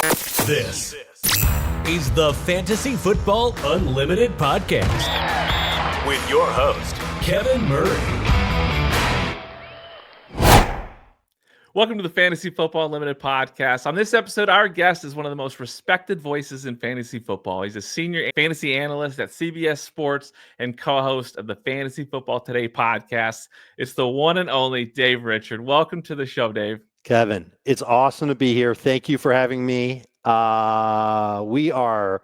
This is the Fantasy Football Unlimited podcast with your host, Kevin Murray. Welcome to the Fantasy Football Unlimited podcast. On this episode, our guest is one of the most respected voices in fantasy football. He's a senior fantasy analyst at CBS Sports and co-host of the Fantasy Football Today podcast. It's the one and only Dave Richard. Welcome to the show, Dave. Kevin, it's awesome to be here. Thank you for having me. We are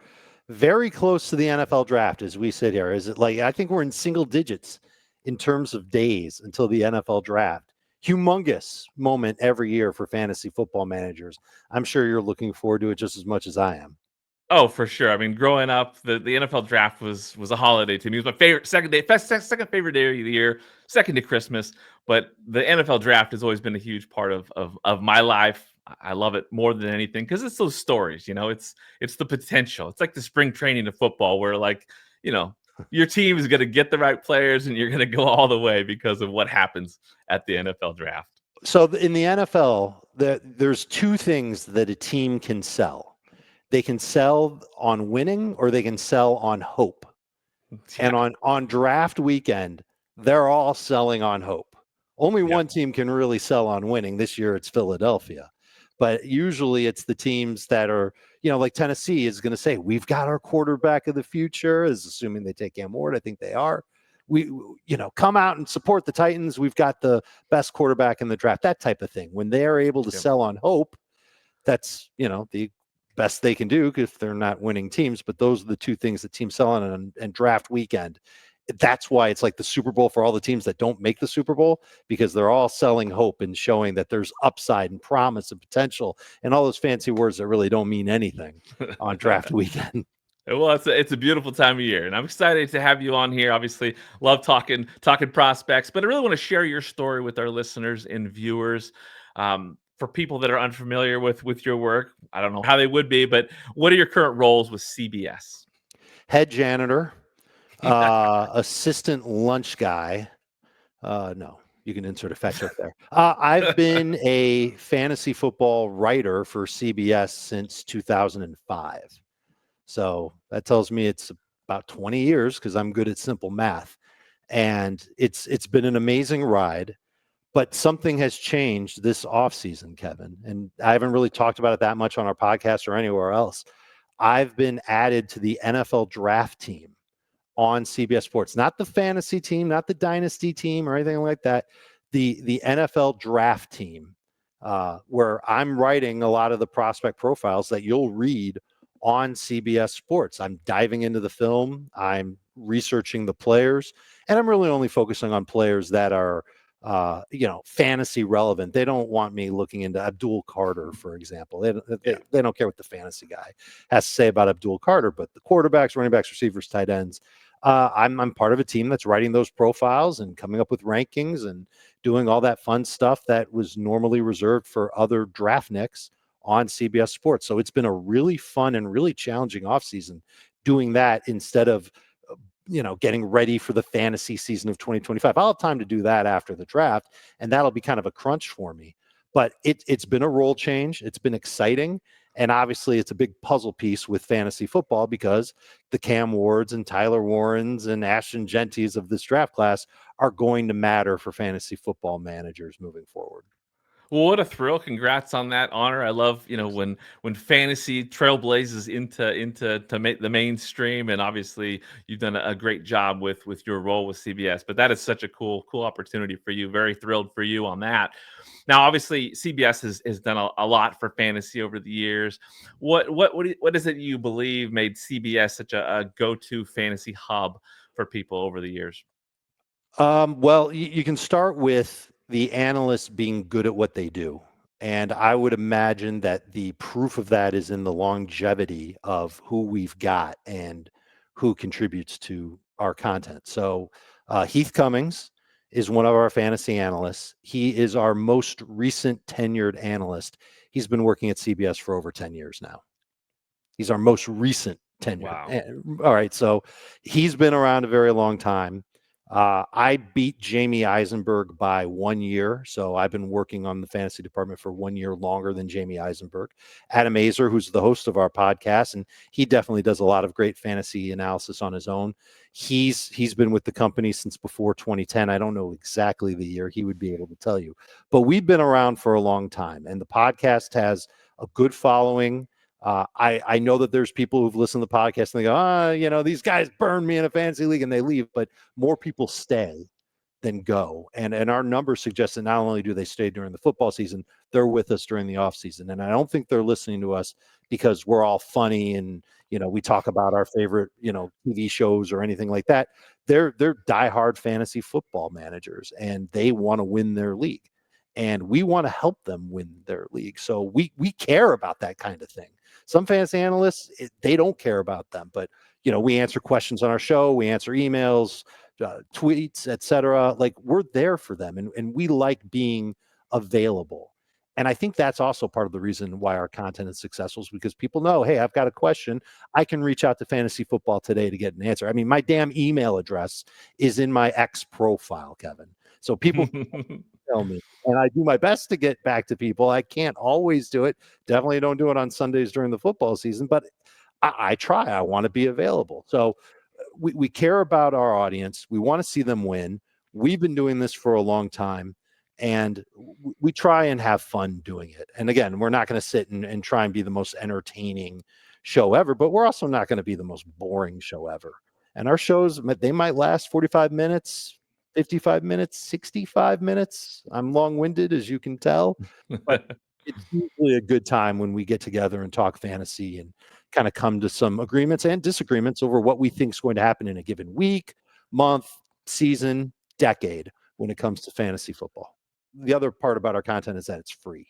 very close to the NFL draft as we sit here. Is it like, I think we're in single digits in terms of days until the NFL draft. Humongous moment every year for fantasy football managers. I'm sure you're looking forward to it just as much as I am. Oh, for sure. I mean, growing up, the NFL draft was a holiday to me. It was my favorite second favorite day of the year, second to Christmas. But the NFL draft has always been a huge part of my life. I love it more than anything because it's those stories. You know, it's the potential. It's like the spring training of football, where your team is going to get the right players and you're going to go all the way because of what happens at the NFL draft. So in the NFL, there's two things that a team can sell. They can sell on winning or they can sell on hope. Yeah. And on draft weekend, they're all selling on hope. Only one team can really sell on winning. This year it's Philadelphia. But usually it's the teams that are, like Tennessee is going to say, we've got our quarterback of the future, is assuming they take Cam Ward. I think they are. We come out and support the Titans. We've got the best quarterback in the draft, that type of thing. When they are able to sell on hope, that's, the best they can do if they're not winning teams. But those are the two things that teams sell on and draft weekend. That's why it's like the Super Bowl for all the teams that don't make the Super Bowl, because they're all selling hope and showing that there's upside and promise and potential and all those fancy words that really don't mean anything on draft weekend. Well, it's a beautiful time of year, and I'm excited to have you on here. Obviously, love talking prospects, but I really want to share your story with our listeners and viewers. For people that are unfamiliar with your work, I don't know how they would be, but what are your current roles with CBS? Head janitor, assistant lunch guy. No, you can insert a fact check there. I've been a fantasy football writer for CBS since 2005. So that tells me it's about 20 years because I'm good at simple math. And it's been an amazing ride. But something has changed this offseason, Kevin, and I haven't really talked about it that much on our podcast or anywhere else. I've been added to the NFL draft team on CBS Sports, not the fantasy team, not the dynasty team or anything like that, the NFL draft team, where I'm writing a lot of the prospect profiles that you'll read on CBS Sports. I'm diving into the film, I'm researching the players, and I'm really only focusing on players that are fantasy relevant. They don't want me looking into Abdul Carter, for example. They don't care what the fantasy guy has to say about Abdul Carter, but the quarterbacks, running backs, receivers, tight ends. I'm part of a team that's writing those profiles and coming up with rankings and doing all that fun stuff that was normally reserved for other draftniks on CBS Sports. So it's been a really fun and really challenging offseason doing that instead of getting ready for the fantasy season of 2025. I'll have time to do that after the draft, and that'll be kind of a crunch for me. But it's been a role change. It's been exciting. And obviously it's a big puzzle piece with fantasy football because the Cam Wards and Tyler Warrens and Ashton Genties of this draft class are going to matter for fantasy football managers moving forward. Well, what a thrill. Congrats on that honor. I love, when fantasy trailblazes into make the mainstream, and obviously you've done a great job with your role with CBS, but that is such a cool opportunity for you. Very thrilled for you on that. Now, obviously CBS has done a lot for fantasy over the years. What is it you believe made CBS such a go-to fantasy hub for people over the years? Well, you can start with the analysts being good at what they do. And I would imagine that the proof of that is in the longevity of who we've got and who contributes to our content. So Heath Cummings is one of our fantasy analysts. He is our most recent tenured analyst. He's been working at CBS for over 10 years now. He's our most recent tenure. Wow. All right. So he's been around a very long time. I beat Jamie Eisenberg by 1 year. So I've been working on the fantasy department for 1 year longer than Jamie Eisenberg. Adam Azer, who's the host of our podcast, and he definitely does a lot of great fantasy analysis on his own. He's been with the company since before 2010. I don't know exactly the year. He would be able to tell you. But we've been around for a long time, and the podcast has a good following. I know that there's people who've listened to the podcast and they go, these guys burned me in a fantasy league and they leave, but more people stay than go. And our numbers suggest that not only do they stay during the football season, they're with us during the off season. And I don't think they're listening to us because we're all funny and, we talk about our favorite, TV shows or anything like that. They're diehard fantasy football managers and they want to win their league. And we want to help them win their league. So we care about that kind of thing. Some fantasy analysts, they don't care about them. But, we answer questions on our show. We answer emails, tweets, etc. Like, we're there for them. And we like being available. And I think that's also part of the reason why our content is successful is because people know, hey, I've got a question. I can reach out to Fantasy Football Today to get an answer. I mean, my damn email address is in my X profile, Kevin. So people tell me, and I do my best to get back to people. I can't always do it. Definitely don't do it on Sundays during the football season, but I try. I want to be available. So we care about our audience. We want to see them win. We've been doing this for a long time, and we try and have fun doing it. And again, we're not going to sit and try and be the most entertaining show ever, but we're also not going to be the most boring show ever. And our shows, they might last 45 minutes, 55 minutes, 65 minutes. I'm long-winded, as you can tell, but it's usually a good time when we get together and talk fantasy and kind of come to some agreements and disagreements over what we think is going to happen in a given week, month, season, decade when it comes to fantasy football. The other part about our content is that it's free.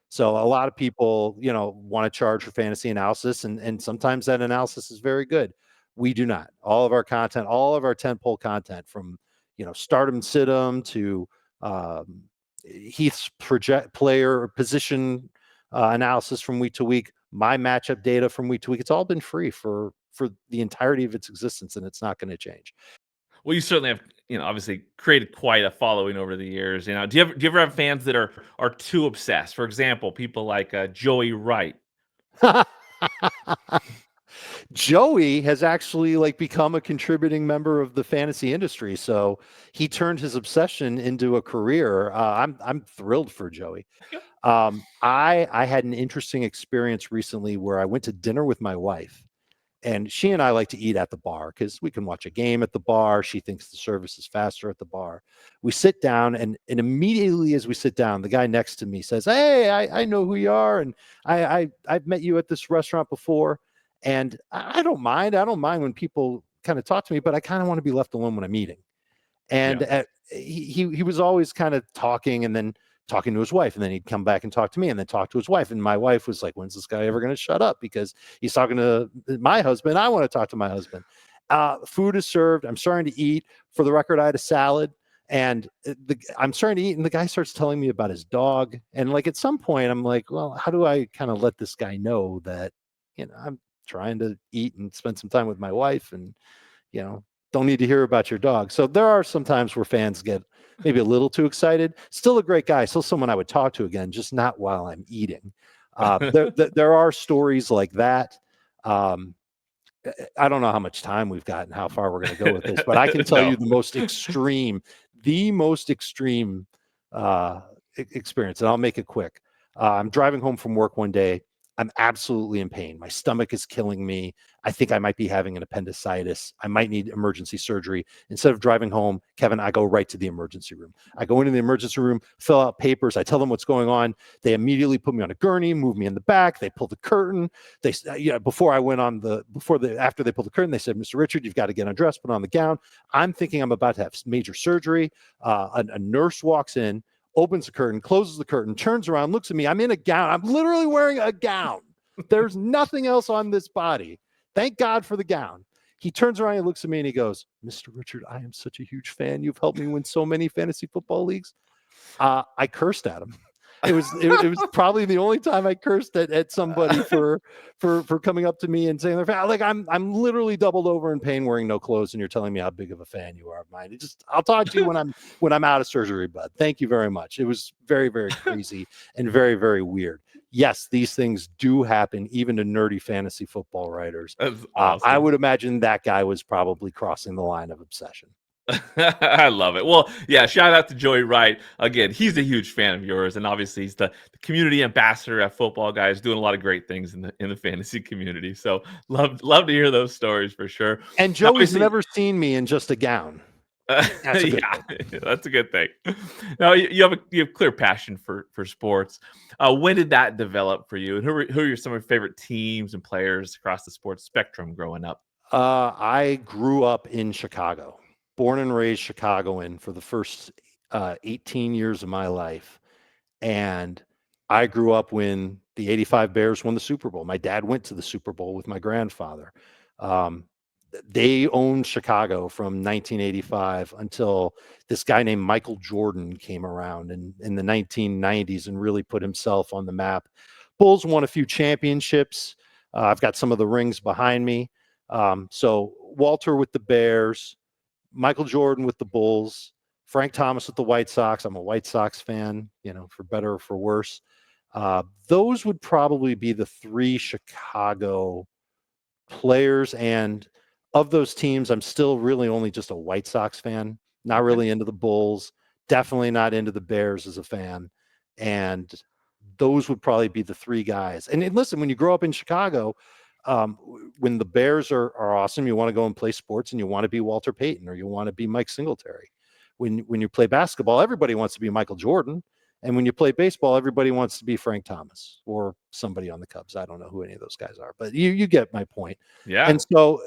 So a lot of people, want to charge for fantasy analysis, and sometimes that analysis is very good. We do not. All of our content, all of our tentpole content from stardom, situm to Heath's player position analysis from week to week, my matchup data from week to week. It's all been free for the entirety of its existence, and it's not going to change. Well, you certainly have, obviously created quite a following over the years. Do you ever have fans that are too obsessed? For example, people like Joey Wright. Joey has actually become a contributing member of the fantasy industry. So he turned his obsession into a career. I'm thrilled for Joey. I had an interesting experience recently where I went to dinner with my wife, and she and I like to eat at the bar because we can watch a game at the bar. She thinks the service is faster at the bar. We sit down, and immediately as we sit down, the guy next to me says, "Hey, I know who you are, and I've met you at this restaurant before." And I don't mind. I don't mind when people kind of talk to me, but I kind of want to be left alone when I'm eating. And he was always kind of talking and then talking to his wife, and then he'd come back and talk to me and then talk to his wife. And my wife was like, when's this guy ever going to shut up? Because he's talking to my husband. I want to talk to my husband. Food is served. I'm starting to eat. For the record, I had a salad. And I'm starting to eat, and the guy starts telling me about his dog. And at some point, I'm like, well, how do I kind of let this guy know that, I'm trying to eat and spend some time with my wife and, don't need to hear about your dog. So there are some times where fans get maybe a little too excited. Still a great guy, still someone I would talk to again, just not while I'm eating. There are stories like that. I don't know how much time we've got and how far we're going to go with this, but I can tell you the most extreme experience, and I'll make it quick. I'm driving home from work one day. I'm absolutely in pain. My stomach is killing me. I think I might be having an appendicitis. I might need emergency surgery. Instead of driving home, Kevin, I go right to the emergency room. I go into the emergency room, fill out papers. I tell them what's going on. They immediately put me on a gurney, move me in the back. They pull the curtain. After they pulled the curtain, they said, Mr. Richard, you've got to get undressed, put on the gown. I'm thinking I'm about to have major surgery. A nurse walks in, opens the curtain, closes the curtain, turns around, looks at me. I'm in a gown. I'm literally wearing a gown. There's nothing else on this body. Thank God for the gown. He turns around and looks at me and he goes, Mr. Richard, I am such a huge fan. You've helped me win so many fantasy football leagues. I cursed at him. It was probably the only time I cursed at somebody for coming up to me and saying they're fan. Like I'm literally doubled over in pain wearing no clothes, and you're telling me how big of a fan you are of mine. I'll talk to you when I'm out of surgery, bud. Thank you very much. It was very, very crazy and very, very weird. Yes, these things do happen even to nerdy fantasy football writers. That's awesome. I would imagine that guy was probably crossing the line of obsession. I love it. Well, yeah, shout out to Joey Wright. Again, he's a huge fan of yours, and obviously he's the community ambassador at Football Guys, doing a lot of great things in the fantasy community. So love to hear those stories for sure. And Joey's never seen me in just a gown. That's a good thing. Now you have clear passion for sports. When did that develop for you? And who are some of your favorite teams and players across the sports spectrum growing up? I grew up in Chicago. Born and raised Chicagoan for the first 18 years of my life. And I grew up when the 85 Bears won the Super Bowl. My dad went to the Super Bowl with my grandfather. They owned Chicago from 1985 until this guy named Michael Jordan came around in the 1990s and really put himself on the map. Bulls won a few championships. I've got some of the rings behind me. So Walter with the Bears, Michael Jordan with the Bulls, Frank Thomas with the White Sox. I'm a White Sox fan, for better or for worse. Those would probably be the three Chicago players. And of those teams, I'm still really only just a White Sox fan, not really into the Bulls, definitely not into the Bears as a fan. And those would probably be the three guys. And listen, when you grow up in Chicago, when the Bears are awesome, you want to go and play sports and you want to be Walter Payton or you want to be Mike Singletary. When you play basketball, everybody wants to be Michael Jordan. And when you play baseball, everybody wants to be Frank Thomas or somebody on the Cubs. I don't know who any of those guys are, but you get my point. Yeah. And so,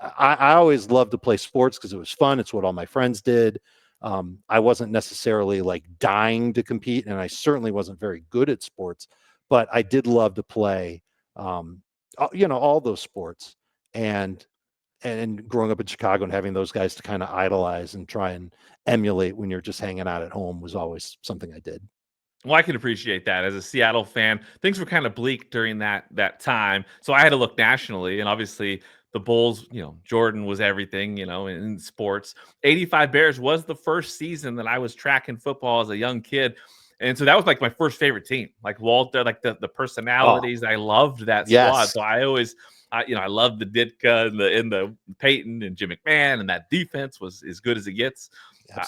I always loved to play sports because it was fun. It's what all my friends did. I wasn't necessarily like dying to compete, and I certainly wasn't very good at sports, but I did love to play all those sports, and growing up in Chicago and having those guys to kind of idolize and try and emulate when you're just hanging out at home was always something I did. Well, I can appreciate that. As a Seattle fan, things were kind of bleak during that time, so I had to look nationally, and obviously the Bulls, Jordan was everything, in sports. 85 Bears was the first season that I was tracking football as a young kid. And so that was like my first favorite team, like Walter, like the personalities. I loved that squad. So I always, I loved the Ditka and the Peyton and Jim McMahon, and that defense was as good as it gets.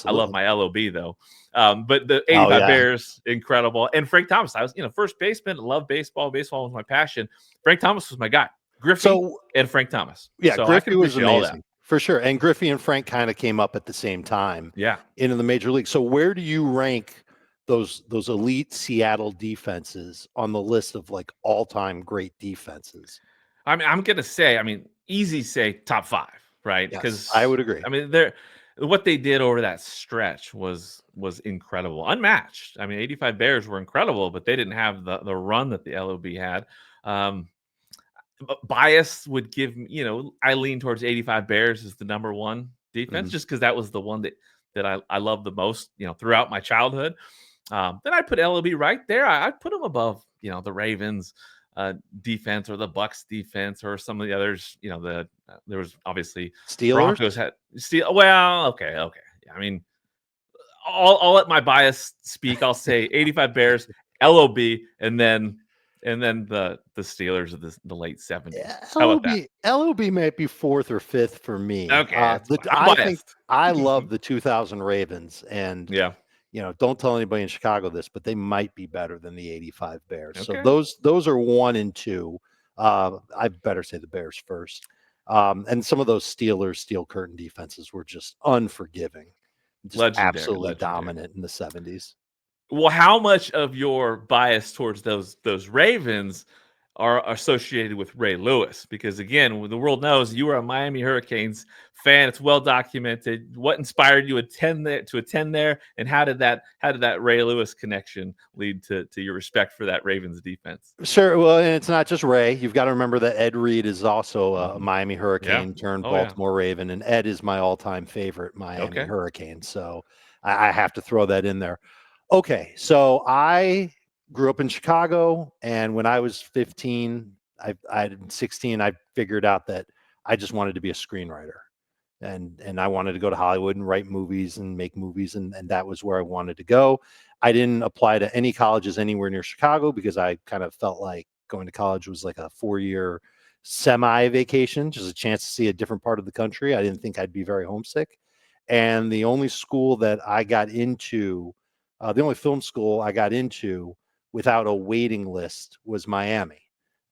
I love my LOB though. But the 85 Bears, incredible. And Frank Thomas, I was, first baseman, loved baseball. Baseball was my passion. Frank Thomas was my guy. Griffey and Frank Thomas. Yeah, so Griffey was amazing. For sure. And Griffey and Frank kind of came up at the same time. Yeah. Into the major league. So where do you rank those elite Seattle defenses on the list of like all-time great defenses? I mean, I'm gonna say, easy say top 5, right? Because I would agree. What they did over that stretch was incredible, unmatched. 85 Bears were incredible, but they didn't have the run that the LOB had. Bias would give me, I lean towards 85 Bears as the number one defense, just because that was the one that I loved the most, throughout my childhood. Then I put LOB right there. I'd put them above, the Ravens defense or the Bucks defense or some of the others. There was obviously Steelers. Broncos had Well, okay. Yeah, I'll let my bias speak. I'll say 85 Bears, LOB, and then the Steelers of the late 70s. Yeah, How about that? LOB might be 4th or 5th for me. Okay, I love the 2000 Ravens, and don't tell anybody in Chicago this, but they might be better than the 85 Bears. Okay. So those are 1 and 2. I better say the Bears first. And some of those Steelers steel curtain defenses were just unforgiving, just absolutely dominant in the 70s. Well, how much of your bias towards those Ravens are associated with Ray Lewis? Because again, the world knows you were a Miami Hurricanes fan. It's well documented. What inspired you to attend there, and how did that Ray Lewis connection lead to your respect for that Ravens defense? Sure. Well, and it's not just Ray. You've got to remember that Ed Reed is also a Miami Hurricane turned Baltimore Raven, and Ed is my all-time favorite Miami Hurricane. So I have to throw that in there. Okay, so I grew up in Chicago, and when I was 15, I 16, I figured out that I just wanted to be a screenwriter, and I wanted to go to Hollywood and write movies and make movies, and that was where I wanted to go. I didn't apply to any colleges anywhere near Chicago because I kind of felt like going to college was like a 4-year semi vacation, just a chance to see a different part of the country. I didn't think I'd be very homesick. And the only school that I got into, the only film school I got into without a waiting list was Miami.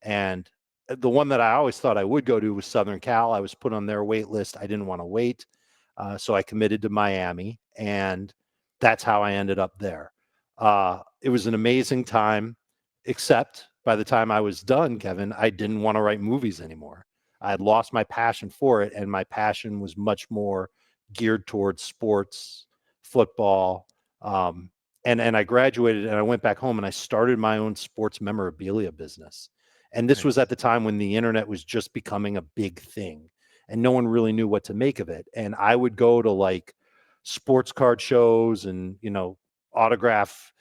And the one that I always thought I would go to was Southern Cal. I was put on their wait list. I didn't want to wait. So I committed to Miami, and that's how I ended up there. It was an amazing time, except by the time I was done, Kevin, I didn't want to write movies anymore. I had lost my passion for it, and my passion was much more geared towards sports, football. And I graduated and I went back home and I started my own sports memorabilia business. And this was Nice. at the time when the internet was just becoming a big thing and no one really knew what to make of it. And I would go to like sports card shows and, autograph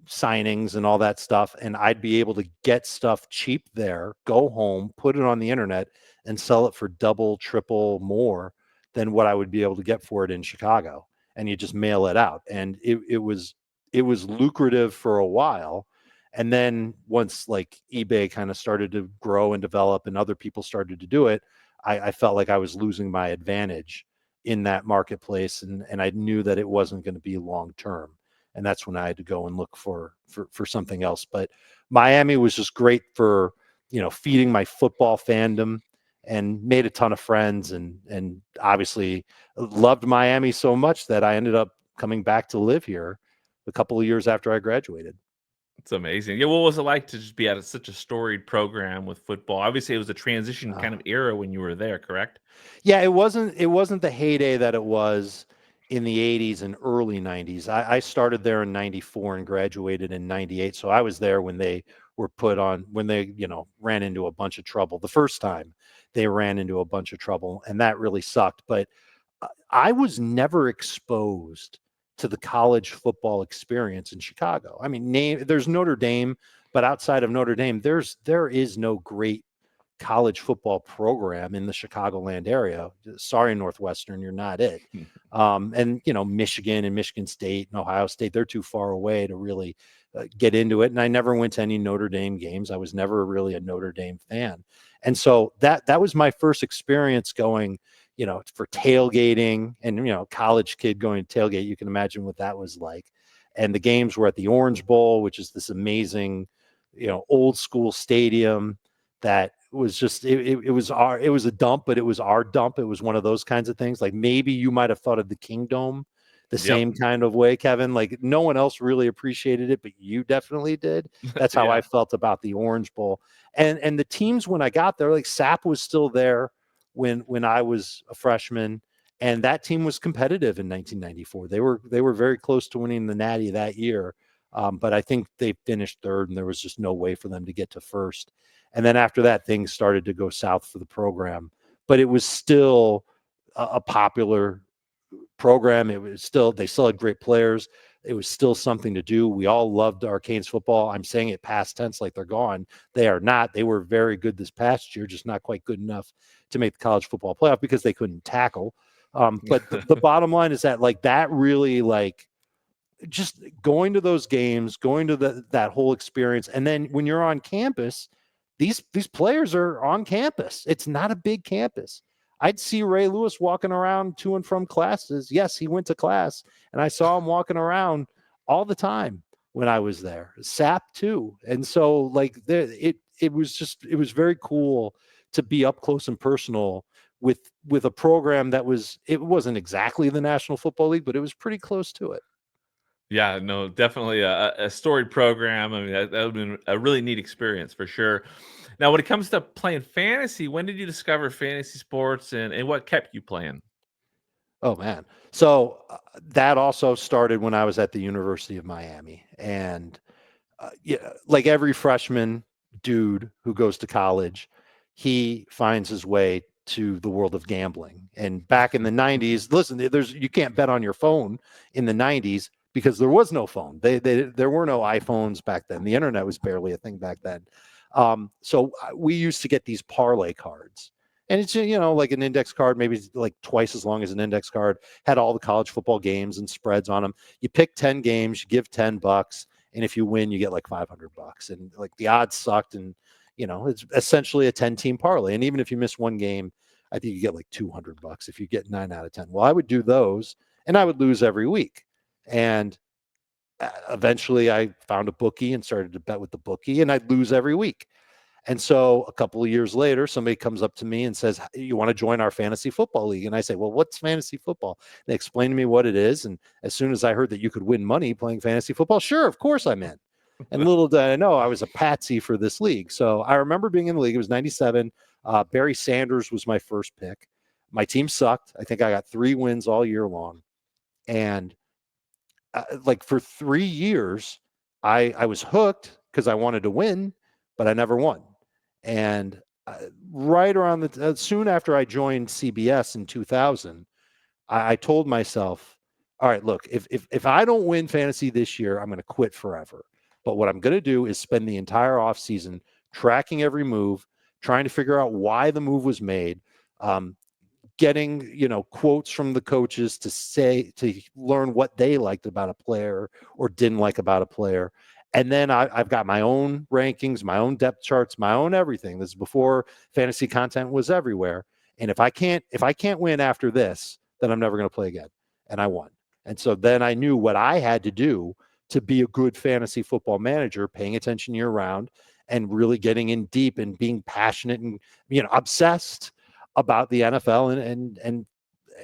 signings and all that stuff. And I'd be able to get stuff cheap there, go home, put it on the internet and sell it for double, triple more than what I would be able to get for it in Chicago. And you just mail it out. And it was lucrative for a while. And then once like eBay kind of started to grow and develop and other people started to do it, I felt like I was losing my advantage in that marketplace. And I knew that it wasn't going to be long term. And that's when I had to go and look for something else. But Miami was just great for, feeding my football fandom and made a ton of friends and obviously loved Miami so much that I ended up coming back to live here a couple of years after I graduated. It's amazing. Yeah, what was it like to just be at such a storied program with football? Obviously, it was a transition kind of era when you were there, correct? Yeah, it wasn't the heyday that it was in the 80s and early 90s. I started there in 94 and graduated in 98. So I was there when they were when they, ran into a bunch of trouble. The first time they ran into a bunch of trouble, and that really sucked. But I was never exposed to the college football experience in Chicago. I mean, there's Notre Dame, but outside of Notre Dame, there is no great college football program in the Chicagoland area. Sorry, Northwestern, you're not it. And Michigan and Michigan State and Ohio State, they're too far away to really get into it. And I never went to any Notre Dame games. I was never really a Notre Dame fan. And so that was my first experience going, for tailgating and, college kid going to tailgate. You can imagine what that was like. And the games were at the Orange Bowl, which is this amazing, old school stadium that was just it was a dump, but it was our dump. It was one of those kinds of things. Like maybe you might have thought of the Kingdome the same kind of way, Kevin. Like no one else really appreciated it, but you definitely did. That's how I felt about the Orange Bowl. And the teams when I got there, like Sapp was still there when I was a freshman, and that team was competitive in 1994. They were very close to winning the Natty that year. But I think they finished third, and there was just no way for them to get to first. And then after that, things started to go south for the program. But it was still a popular program. They still had great players. It was still something to do. We all loved Arcanes football. I'm saying it past tense like they're gone. They are not. They were very good this past year, just not quite good enough to make the college football playoff because they couldn't tackle. But the bottom line is that that really just going to those games, going to that whole experience. And then when you're on campus, these players are on campus. It's not a big campus. I'd see Ray Lewis walking around to and from classes. Yes, he went to class, and I saw him walking around all the time when I was there. Sapp too. And so it was very cool to be up close and personal with a program that it wasn't exactly the National Football League, but it was pretty close to it. Yeah, no, definitely a storied program. I mean, that would have been a really neat experience for sure. Now, when it comes to playing fantasy, when did you discover fantasy sports and what kept you playing? Oh, man. So that also started when I was at the University of Miami. And like every freshman dude who goes to college, he finds his way to the world of gambling. And back in the 90s, listen, you can't bet on your phone in the 90s. because there was no phone. There were no iPhones back then. The internet was barely a thing back then. So we used to get these parlay cards. And it's, like an index card, maybe like twice as long as an index card, had all the college football games and spreads on them. You pick 10 games, you give $10, and if you win, you get like $500. And like the odds sucked, and it's essentially a 10-team parlay. And even if you miss one game, I think you get like $200 if you get 9 out of 10. Well, I would do those, and I would lose every week. And eventually I found a bookie and started to bet with the bookie, and I'd lose every week. And so a couple of years later, somebody comes up to me and says, you want to join our fantasy football league? And I say, well, what's fantasy football? They explained to me what it is. And as soon as I heard that you could win money playing fantasy football, sure, of course I'm in. And little did I know I was a patsy for this league. So I remember being in the league. It was 97. Barry Sanders was my first pick. My team sucked. I think I got 3 wins all year long. And like for 3 years, I was hooked because I wanted to win, but I never won. And right around soon after I joined CBS in 2000, I told myself, all right, look, if I don't win fantasy this year, I'm going to quit forever. But what I'm going to do is spend the entire offseason tracking every move, trying to figure out why the move was made, getting, quotes from the coaches to learn what they liked about a player or didn't like about a player. And then I've got my own rankings, my own depth charts, my own everything. This is before fantasy content was everywhere. And if I can't win after this, then I'm never going to play again. And I won. And so then I knew what I had to do to be a good fantasy football manager, paying attention year round and really getting in deep and being passionate and, obsessed about the NFL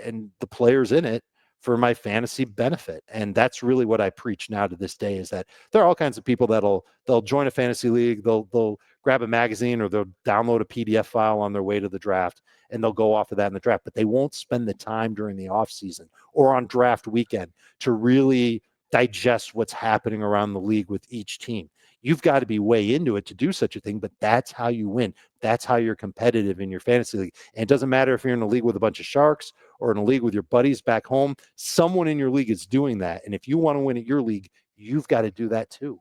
and the players in it for my fantasy benefit. And that's really what I preach now to this day, is that there are all kinds of people they'll join a fantasy league, they'll grab a magazine or they'll download a PDF file on their way to the draft, and they'll go off of that in the draft, but they won't spend the time during the off season or on draft weekend to really digest what's happening around the league with each team. You've got to be way into it to do such a thing, but that's how you win. That's how you're competitive in your fantasy league. And it doesn't matter if you're in a league with a bunch of sharks or in a league with your buddies back home. Someone in your league is doing that. And if you want to win at your league, you've got to do that too.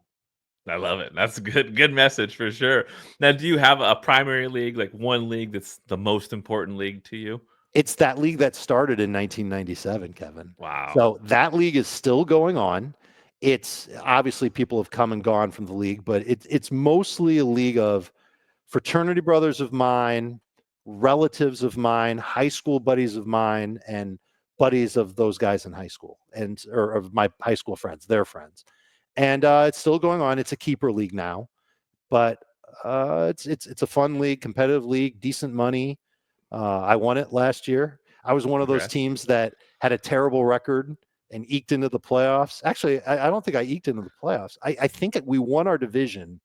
I love it. That's a good message for sure. Now, do you have a primary league, like one league that's the most important league to you? It's that league that started in 1997, Kevin. Wow. So that league is still going on. It's obviously people have come and gone from the league, but it's mostly a league of fraternity brothers of mine, relatives of mine, high school buddies of mine, and buddies of those guys in high school, or of my high school friends, their friends. And it's still going on. It's a keeper league now, but it's a fun league, competitive league, decent money. I won it last year. I was one of those teams that had a terrible record and eked into the playoffs. Actually, I don't think I eked into the playoffs. I think we won our division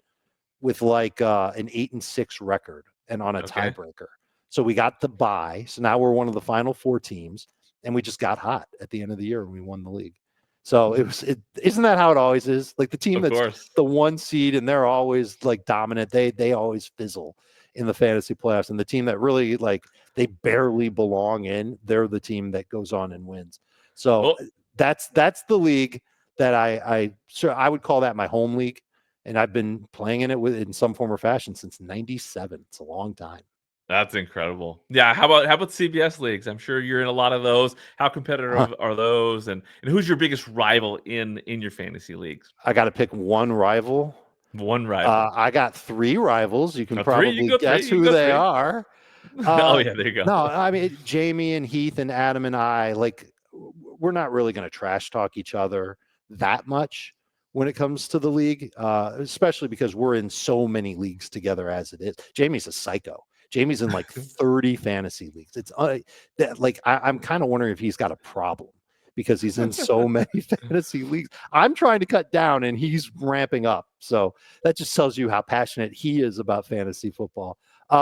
with like an 8-6 record and on a tiebreaker. So we got the bye. So now we're one of the final 4 teams, and we just got hot at the end of the year and we won the league. So isn't that how it always is? Like the team that's the 1 seed and they're always like dominant. They always fizzle in the fantasy playoffs. And the team that really like they barely belong in, they're the team that goes on and wins. So that's the league that I would call that my home league. And I've been playing in it in some form or fashion since 97. It's a long time. That's incredible. Yeah. How about CBS leagues? I'm sure you're in a lot of those. How competitive are those? And who's your biggest rival in your fantasy leagues? I got to pick one rival. One rival. I got 3 rivals. You can probably guess who they are. Oh yeah, there you go. No, I mean Jamie and Heath and Adam and I, like, we're not really going to trash talk each other that much when it comes to the league, especially because we're in so many leagues together as it is. Jamie's a psycho. Jamie's in like 30 fantasy leagues. It's like I'm kind of wondering if he's got a problem because he's in so many fantasy leagues. I'm trying to cut down and he's ramping up. So that just tells you how passionate he is about fantasy football.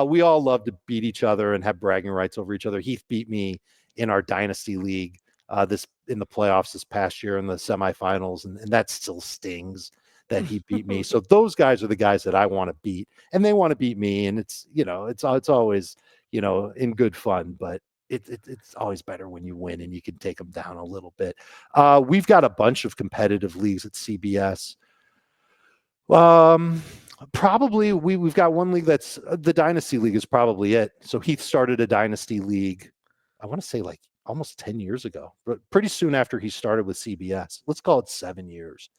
We all love to beat each other and have bragging rights over each other. Heath beat me in our dynasty league in the playoffs this past year in the semifinals, and that still stings that he beat me. So those guys are the guys that I want to beat, and they want to beat me, and it's always in good fun. But it's always better when you win and you can take them down a little bit. We've got a bunch of competitive leagues at CBS. Probably we've got one league that's the Dynasty League is probably it. So Heath started a Dynasty League, I want to say like almost 10 years ago, but pretty soon after he started with CBS. Let's call it 7 years.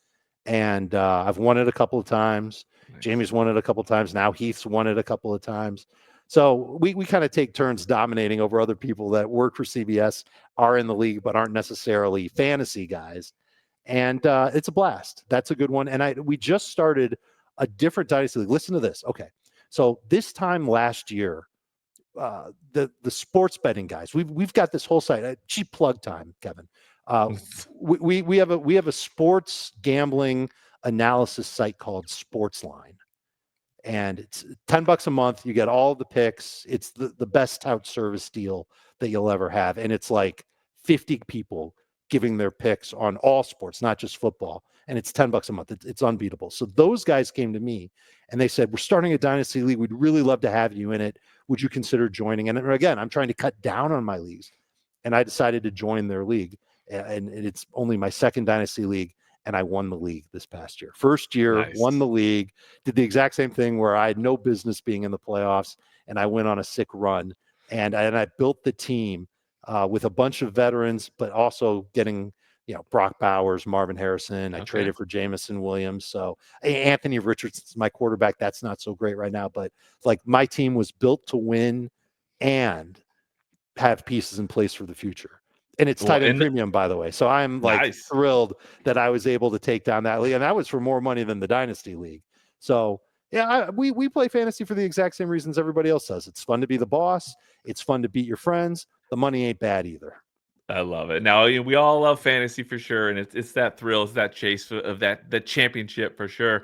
And I've won it a couple of times. Nice. Jamie's won it a couple of times. Now Heath's won it a couple of times. So we kind of take turns dominating over other people that work for CBS, are in the league, but aren't necessarily fantasy guys. And it's a blast. That's a good one. And we just started a different Dynasty League. Listen to this. Okay. So this time last year, the sports betting guys, we've got this whole site, cheap plug time, Kevin. We have a sports gambling analysis site called Sportsline, and it's $10 a month. You get all the picks. It's the best tout service deal that you'll ever have, and it's like 50 people giving their picks on all sports, not just football, and it's $10 a month. It's unbeatable. So those guys came to me and they said, "We're starting a Dynasty League. We'd really love to have you in it. Would you consider joining?" And again, I'm trying to cut down on my leagues, and I decided to join their league. And it's only my second Dynasty League, and I won the league this past year. First year, nice. Won the league, did the exact same thing where I had no business being in the playoffs, and I went on a sick run. And I built the team with a bunch of veterans, but also getting, Brock Bowers, Marvin Harrison. I traded for Jamison Williams. So Anthony Richardson's my quarterback. That's not so great right now, but like my team was built to win and have pieces in place for the future. And it's tight end premium, by the way. So I'm like thrilled that I was able to take down that league. And that was for more money than the Dynasty League. So yeah, we play fantasy for the exact same reasons everybody else does. It's fun to be the boss. It's fun to beat your friends. The money ain't bad either. I love it. Now, we all love fantasy for sure. And it's that thrill, it's that chase of that championship for sure.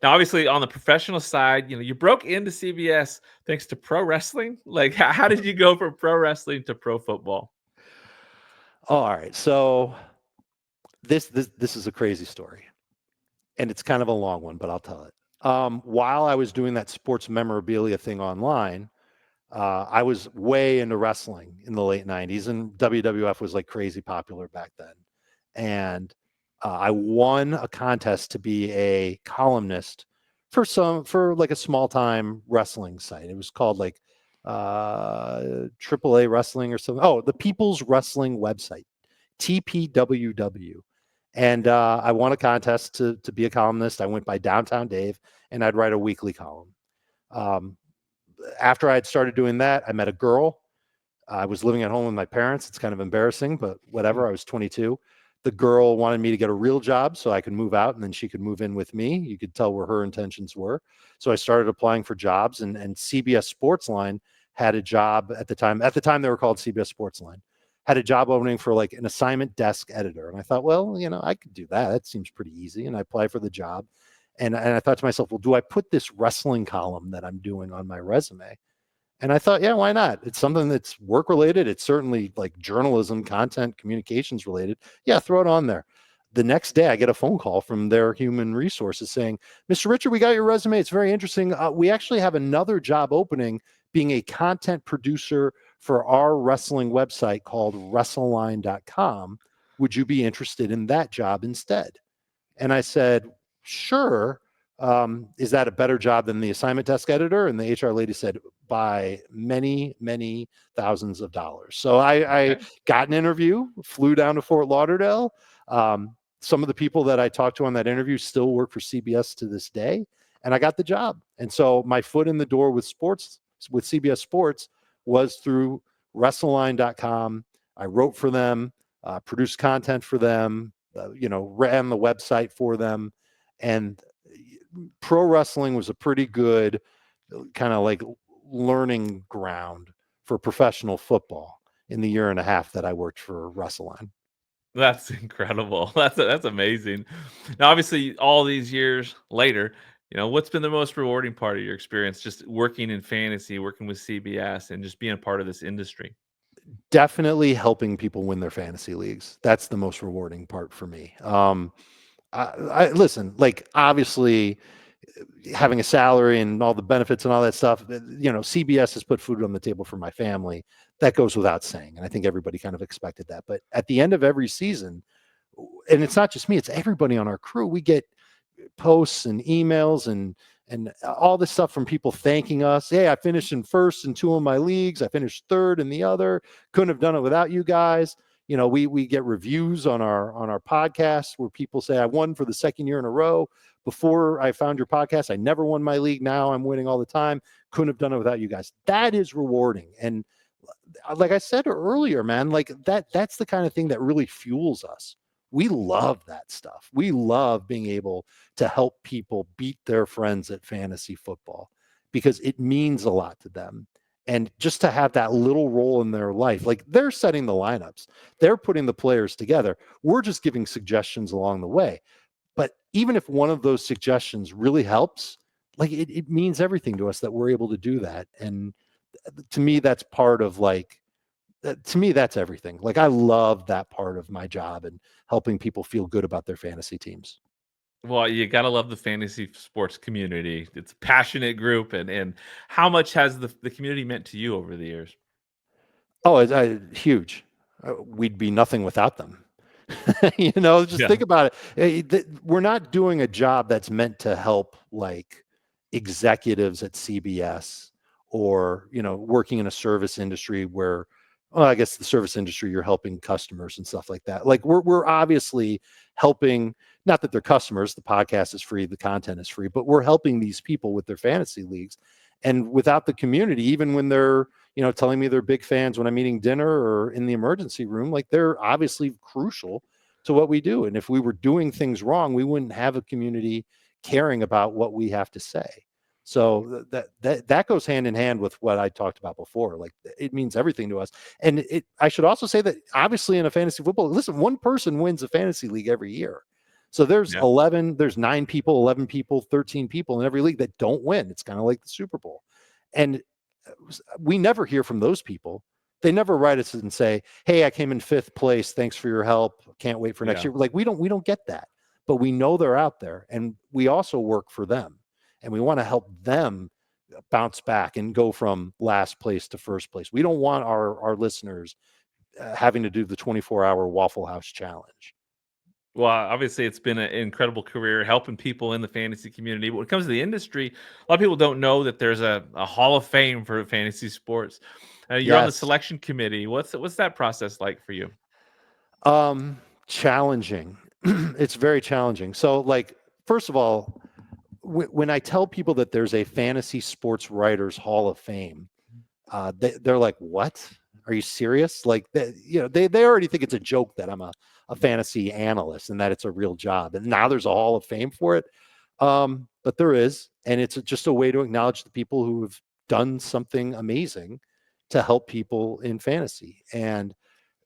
Now, obviously, on the professional side, you broke into CBS thanks to pro wrestling. Like, how did you go from pro wrestling to pro football? All right. So this is a crazy story, and it's kind of a long one, but I'll tell it. While I was doing that sports memorabilia thing online, I was way into wrestling in the late 90s, and WWF was like crazy popular back then. And I won a contest to be a columnist for like a small time wrestling site. It was called like AAA Wrestling or something. Oh, the People's Wrestling website, TPWW. And I won a contest to be a columnist. I went by Downtown Dave, and I'd write a weekly column. After I had started doing that, I met a girl. I was living at home with my parents. It's kind of embarrassing, but whatever. I was 22. The girl wanted me to get a real job so I could move out, and then she could move in with me. You could tell where her intentions were. So I started applying for jobs, and CBS Sportsline had a job at the time. At the time, they were called CBS Sportsline. Had a job opening for like an assignment desk editor. And I thought, well, I could do that. That seems pretty easy. And I applied for the job. And I thought to myself, well, do I put this wrestling column that I'm doing on my resume? And I thought, yeah, why not? It's something that's work related. It's certainly like journalism, content, communications related. Yeah, throw it on there. The next day, I get a phone call from their human resources saying, Mr. Richard, we got your resume. It's very interesting. We actually have another job opening being a content producer for our wrestling website called WrestleLine.com. Would you be interested in that job instead? And I said, sure. Is that a better job than the assignment desk editor? And the HR lady said, by many, many thousands of dollars. So I got an interview, flew down to Fort Lauderdale. Some of the people that I talked to on that interview still work for CBS to this day, and I got the job. And so my foot in the door with CBS Sports was through WrestleLine.com. I wrote for them, produced content for them, ran the website for them. And pro wrestling was a pretty good kind of like learning ground for professional football in the year and a half that I worked for WrestleLine. That's incredible. That's amazing. Now, obviously, all these years later, what's been the most rewarding part of your experience just working in fantasy, working with CBS, and just being a part of this industry? Definitely helping people win their fantasy leagues. That's the most rewarding part for me. I listen, like obviously having a salary and all the benefits and all that stuff, CBS has put food on the table for my family. That goes without saying. And I think everybody kind of expected that. But at the end of every season, and it's not just me, it's everybody on our crew, we get posts and emails and all this stuff from people thanking us. Hey, I finished in first in 2 of my leagues. I finished third in the other. Couldn't have done it without you guys. We get reviews on our podcast where people say I won for the second year in a row. Before I found your podcast, I never won my league. Now I'm winning all the time. Couldn't have done it without you guys. That is rewarding. And like I said earlier, man, like that's the kind of thing that really fuels us. We love that stuff. We love being able to help people beat their friends at fantasy football because it means a lot to them. And just to have that little role in their life, like they're setting the lineups, they're putting the players together. We're just giving suggestions along the way. But even if one of those suggestions really helps, like it means everything to us that we're able to do that. And to me, that's part of to me, that's everything. Like I love that part of my job and helping people feel good about their fantasy teams. Well, you gotta love the fantasy sports community. It's a passionate group, and how much has the community meant to you over the years? Oh, it's huge. We'd be nothing without them. Just think about it. We're not doing a job that's meant to help like executives at CBS or, working in a service industry where, well, I guess the service industry, you're helping customers and stuff like that. Like we're obviously helping, not that they're customers, the podcast is free, the content is free, but we're helping these people with their fantasy leagues. And without the community, even when they're, telling me they're big fans when I'm eating dinner or in the emergency room, like they're obviously crucial to what we do. And if we were doing things wrong, we wouldn't have a community caring about what we have to say. So that goes hand in hand with what I talked about before. Like it means everything to us. And I should also say that obviously in a fantasy football, listen, one person wins a fantasy league every year. So there's 9 people, 11 people, 13 people in every league that don't win. It's kind of like the Super Bowl. And we never hear from those people. They never write us and say, hey, I came in 5th place. Thanks for your help. Can't wait for next year. Like we don't get that, but we know they're out there and we also work for them. And we want to help them bounce back and go from last place to first place. We don't want our listeners having to do the 24-hour Waffle House challenge. Well, obviously, it's been an incredible career helping people in the fantasy community. But when it comes to the industry, a lot of people don't know that there's a Hall of Fame for fantasy sports. You're on the selection committee. What's that process like for you? Challenging. It's very challenging. So, like, first of all, when I tell people that there's a fantasy sports writers Hall of Fame, they're like, "What? Are you serious?" Like, they already think it's a joke that I'm a fantasy analyst and that it's a real job. And now there's a Hall of Fame for it. But there is, and it's just a way to acknowledge the people who have done something amazing to help people in fantasy. And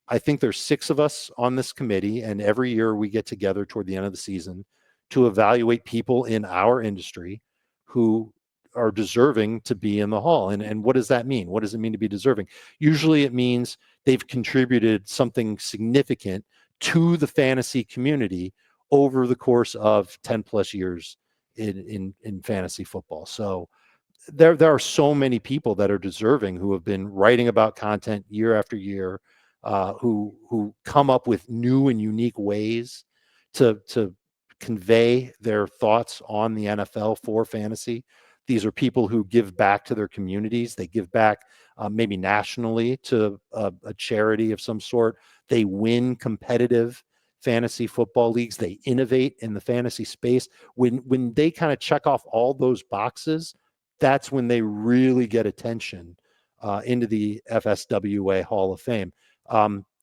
I think there's 6 of us on this committee, and every year we get together toward the end of the season to evaluate people in our industry who are deserving to be in the hall. And what does that mean? What does it mean to be deserving? Usually it means they've contributed something significant to the fantasy community over the course of 10 plus years in fantasy football. So there are so many people that are deserving who have been writing about content year after year, who come up with new and unique ways to convey their thoughts on the NFL for fantasy. These are people who give back to their communities. They give back maybe nationally to a charity of some sort. They win competitive fantasy football leagues. They innovate in the fantasy space. When they kind of check off all those boxes, that's when they really get attention into the FSWA Hall of Fame.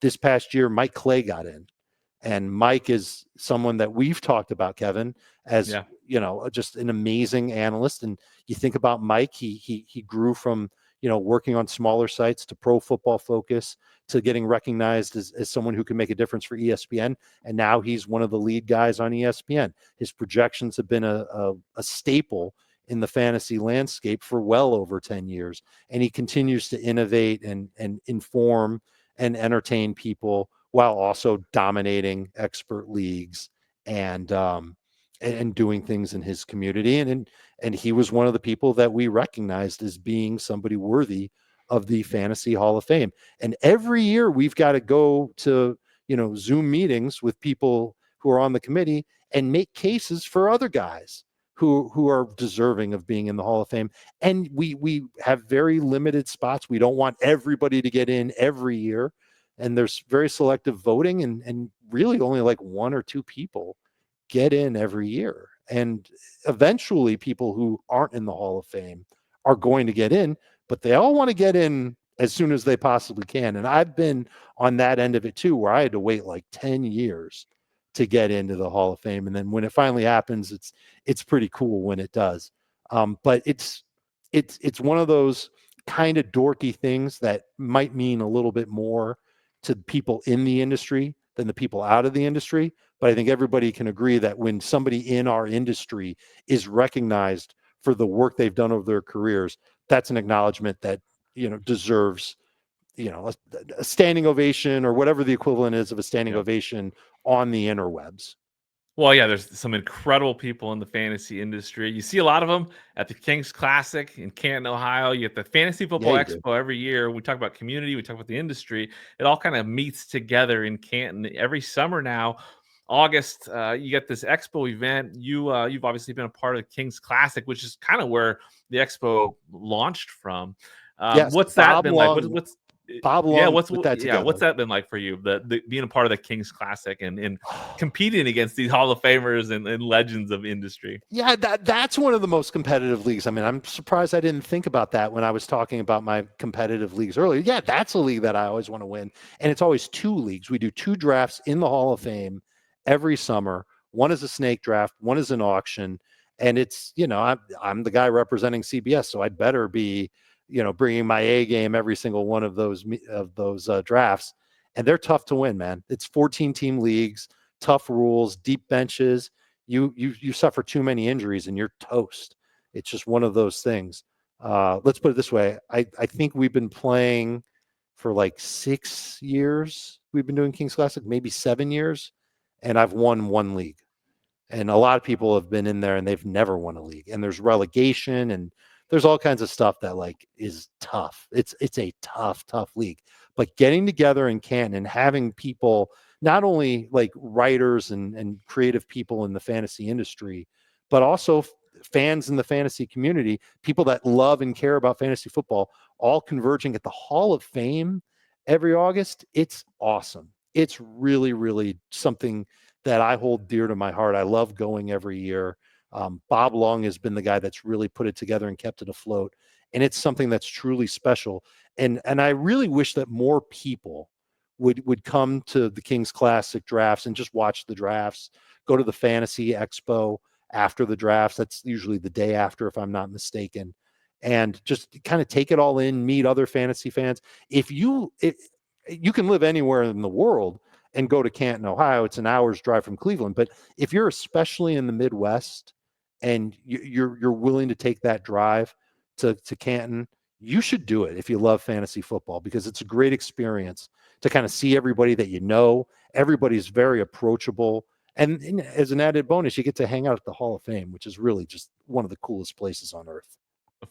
This past year, Mike Clay got in. And Mike is someone that we've talked about, Kevin, as just an amazing analyst. And you think about Mike, he grew from working on smaller sites to Pro Football Focus to getting recognized as someone who can make a difference for ESPN. And now he's one of the lead guys on ESPN. His projections have been a staple in the fantasy landscape for well over 10 years. And he continues to innovate and inform and entertain people while also dominating expert leagues and and doing things in his community. And he was one of the people that we recognized as being somebody worthy of the Fantasy Hall of Fame. And every year we've got to go to, Zoom meetings with people who are on the committee and make cases for other guys who are deserving of being in the Hall of Fame. And we have very limited spots. We don't want everybody to get in every year. And there's very selective voting, and really only like one or two people get in every year. And eventually people who aren't in the Hall of Fame are going to get in, but they all want to get in as soon as they possibly can. And I've been on that end of it too, where I had to wait like 10 years to get into the Hall of Fame. And then when it finally happens, it's pretty cool when it does. But it's one of those kind of dorky things that might mean a little bit more to people in the industry than the people out of the industry. But I think everybody can agree that when somebody in our industry is recognized for the work they've done over their careers, that's an acknowledgement that, deserves, a standing ovation, or whatever the equivalent is of a standing ovation on the interwebs. Well, yeah, there's some incredible people in the fantasy industry. You see a lot of them at the Kings Classic in Canton, Ohio. You get the Fantasy Football Expo every year. We talk about community, we talk about the industry. It all kind of meets together in Canton every summer now. August, you get this Expo event. You've obviously been a part of the Kings Classic, which is kind of where the Expo launched from. Yes, what's Bob that been like? Long, What's Bob Long put that together. what's that been like for you? The being a part of the Kings Classic and competing against these Hall of Famers and legends of industry. Yeah, that's one of the most competitive leagues. I mean, I'm surprised I didn't think about that when I was talking about my competitive leagues earlier. Yeah, that's a league that I always want to win. And it's always two leagues. We do two drafts in the Hall of Fame every summer. One is a snake draft, one is an auction. And it's, I'm the guy representing CBS, so I better be, bringing my A game every single one of those drafts. And they're tough to win, man. It's 14-team leagues, tough rules, deep benches. You suffer too many injuries and you're toast. It's just one of those things. Let's put it this way. I think we've been playing for like 6 years. We've been doing Kings Classic, maybe 7 years. And I've won one league. And a lot of people have been in there and they've never won a league. And there's relegation and there's all kinds of stuff that like is tough. It's a tough league. But getting together in Canton and having people, not only like writers and creative people in the fantasy industry, but also fans in the fantasy community, people that love and care about fantasy football, all converging at the Hall of Fame every August. It's awesome. It's really, really something that I hold dear to my heart. I love going every year. Bob Long has been the guy that's really put it together and kept it afloat. And it's something that's truly special. And I really wish that more people would come to the Kings Classic drafts and just watch the drafts, go to the Fantasy Expo after the drafts. That's usually the day after, if I'm not mistaken, and just kind of take it all in, meet other fantasy fans. If you can live anywhere in the world and go to Canton, Ohio, it's an hour's drive from Cleveland. But if you're especially in the Midwest and you're willing to take that drive to Canton, you should do it if you love fantasy football, because it's a great experience to kind of see everybody that you know. Everybody's very approachable. And as an added bonus, you get to hang out at the Hall of Fame, which is really just one of the coolest places on earth.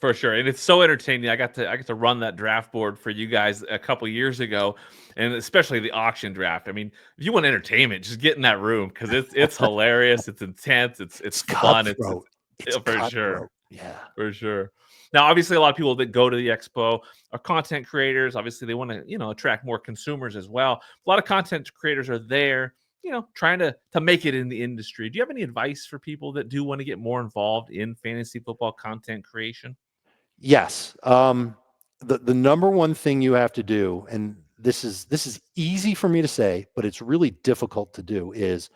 For sure. And it's so entertaining. I got to run that draft board for you guys a couple years ago, and especially the auction draft. I mean, if you want entertainment, just get in that room, because it's hilarious, it's intense, it's fun. It's for sure. Yeah. For sure. Now, obviously, a lot of people that go to the expo are content creators. Obviously, they want to, attract more consumers as well. A lot of content creators are there, trying to make it in the industry. Do you have any advice for people that do want to get more involved in fantasy football content creation? Yes. The number one thing you have to do, and this is easy for me to say, but it's really difficult to do, is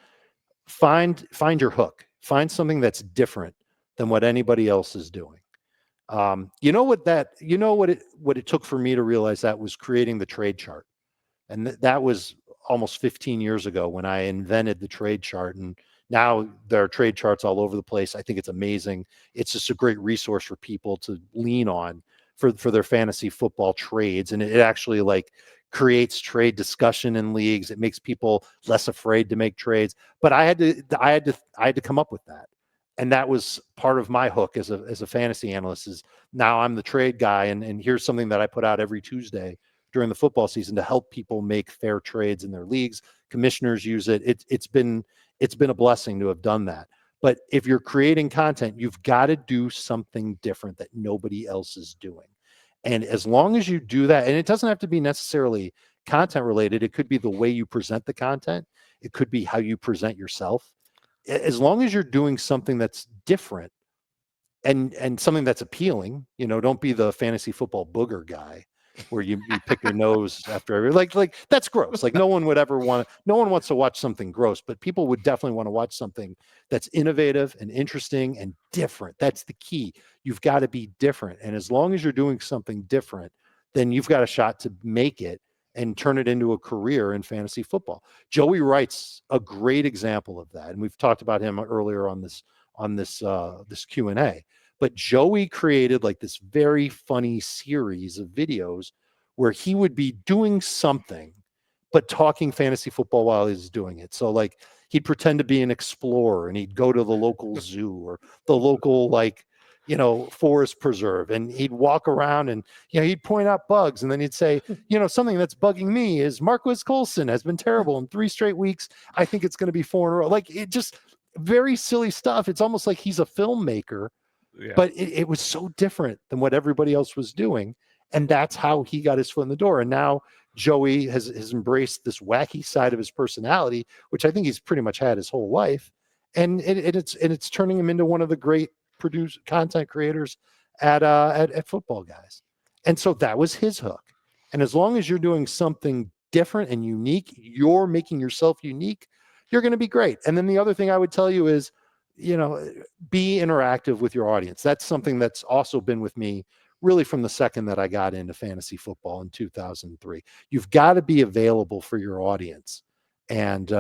find your hook. Find something that's different than what anybody else is doing. What it took for me to realize that was creating the trade chart. And that was almost 15 years ago when I invented the trade chart. And now there are trade charts all over the place. I think it's amazing. It's just a great resource for people to lean on for their fantasy football trades. And it actually like creates trade discussion in leagues. It makes people less afraid to make trades. But I had to come up with that. And that was part of my hook as a fantasy analyst. Is now I'm the trade guy, and here's something that I put out every Tuesday during the football season to help people make fair trades in their leagues. Commissioners use it. It's been a blessing to have done that. But if you're creating content, you've got to do something different that nobody else is doing. And as long as you do that, and it doesn't have to be necessarily content related, it could be the way you present the content. It could be how you present yourself. As long as you're doing something that's different and something that's appealing, don't be the fantasy football booger guy where you pick your nose after every, like that's gross. Like no one wants to watch something gross, but people would definitely want to watch something that's innovative and interesting and different. That's the key. You've got to be different. And as long as you're doing something different, then you've got a shot to make it and turn it into a career in fantasy football. Joey Wright's a great example of that. And we've talked about him earlier on this Q&A. But Joey created like this very funny series of videos where he would be doing something, but talking fantasy football while he's doing it. So like he'd pretend to be an explorer and he'd go to the local zoo or the local, forest preserve, and he'd walk around and, he'd point out bugs. And then he'd say, something that's bugging me is Marquez Colson has been terrible in 3 straight weeks. I think it's going to be 4 in a row. Like it just very silly stuff. It's almost like he's a filmmaker. Yeah. But it was so different than what everybody else was doing. And that's how he got his foot in the door. And now Joey has embraced this wacky side of his personality, which I think he's pretty much had his whole life. And it's turning him into one of the great content creators at Football Guys. And so that was his hook. And as long as you're doing something different and unique, you're making yourself unique, you're going to be great. And then the other thing I would tell you is, be interactive with your audience. That's something that's also been with me really from the second that I got into fantasy football in 2003. You've got to be available for your audience and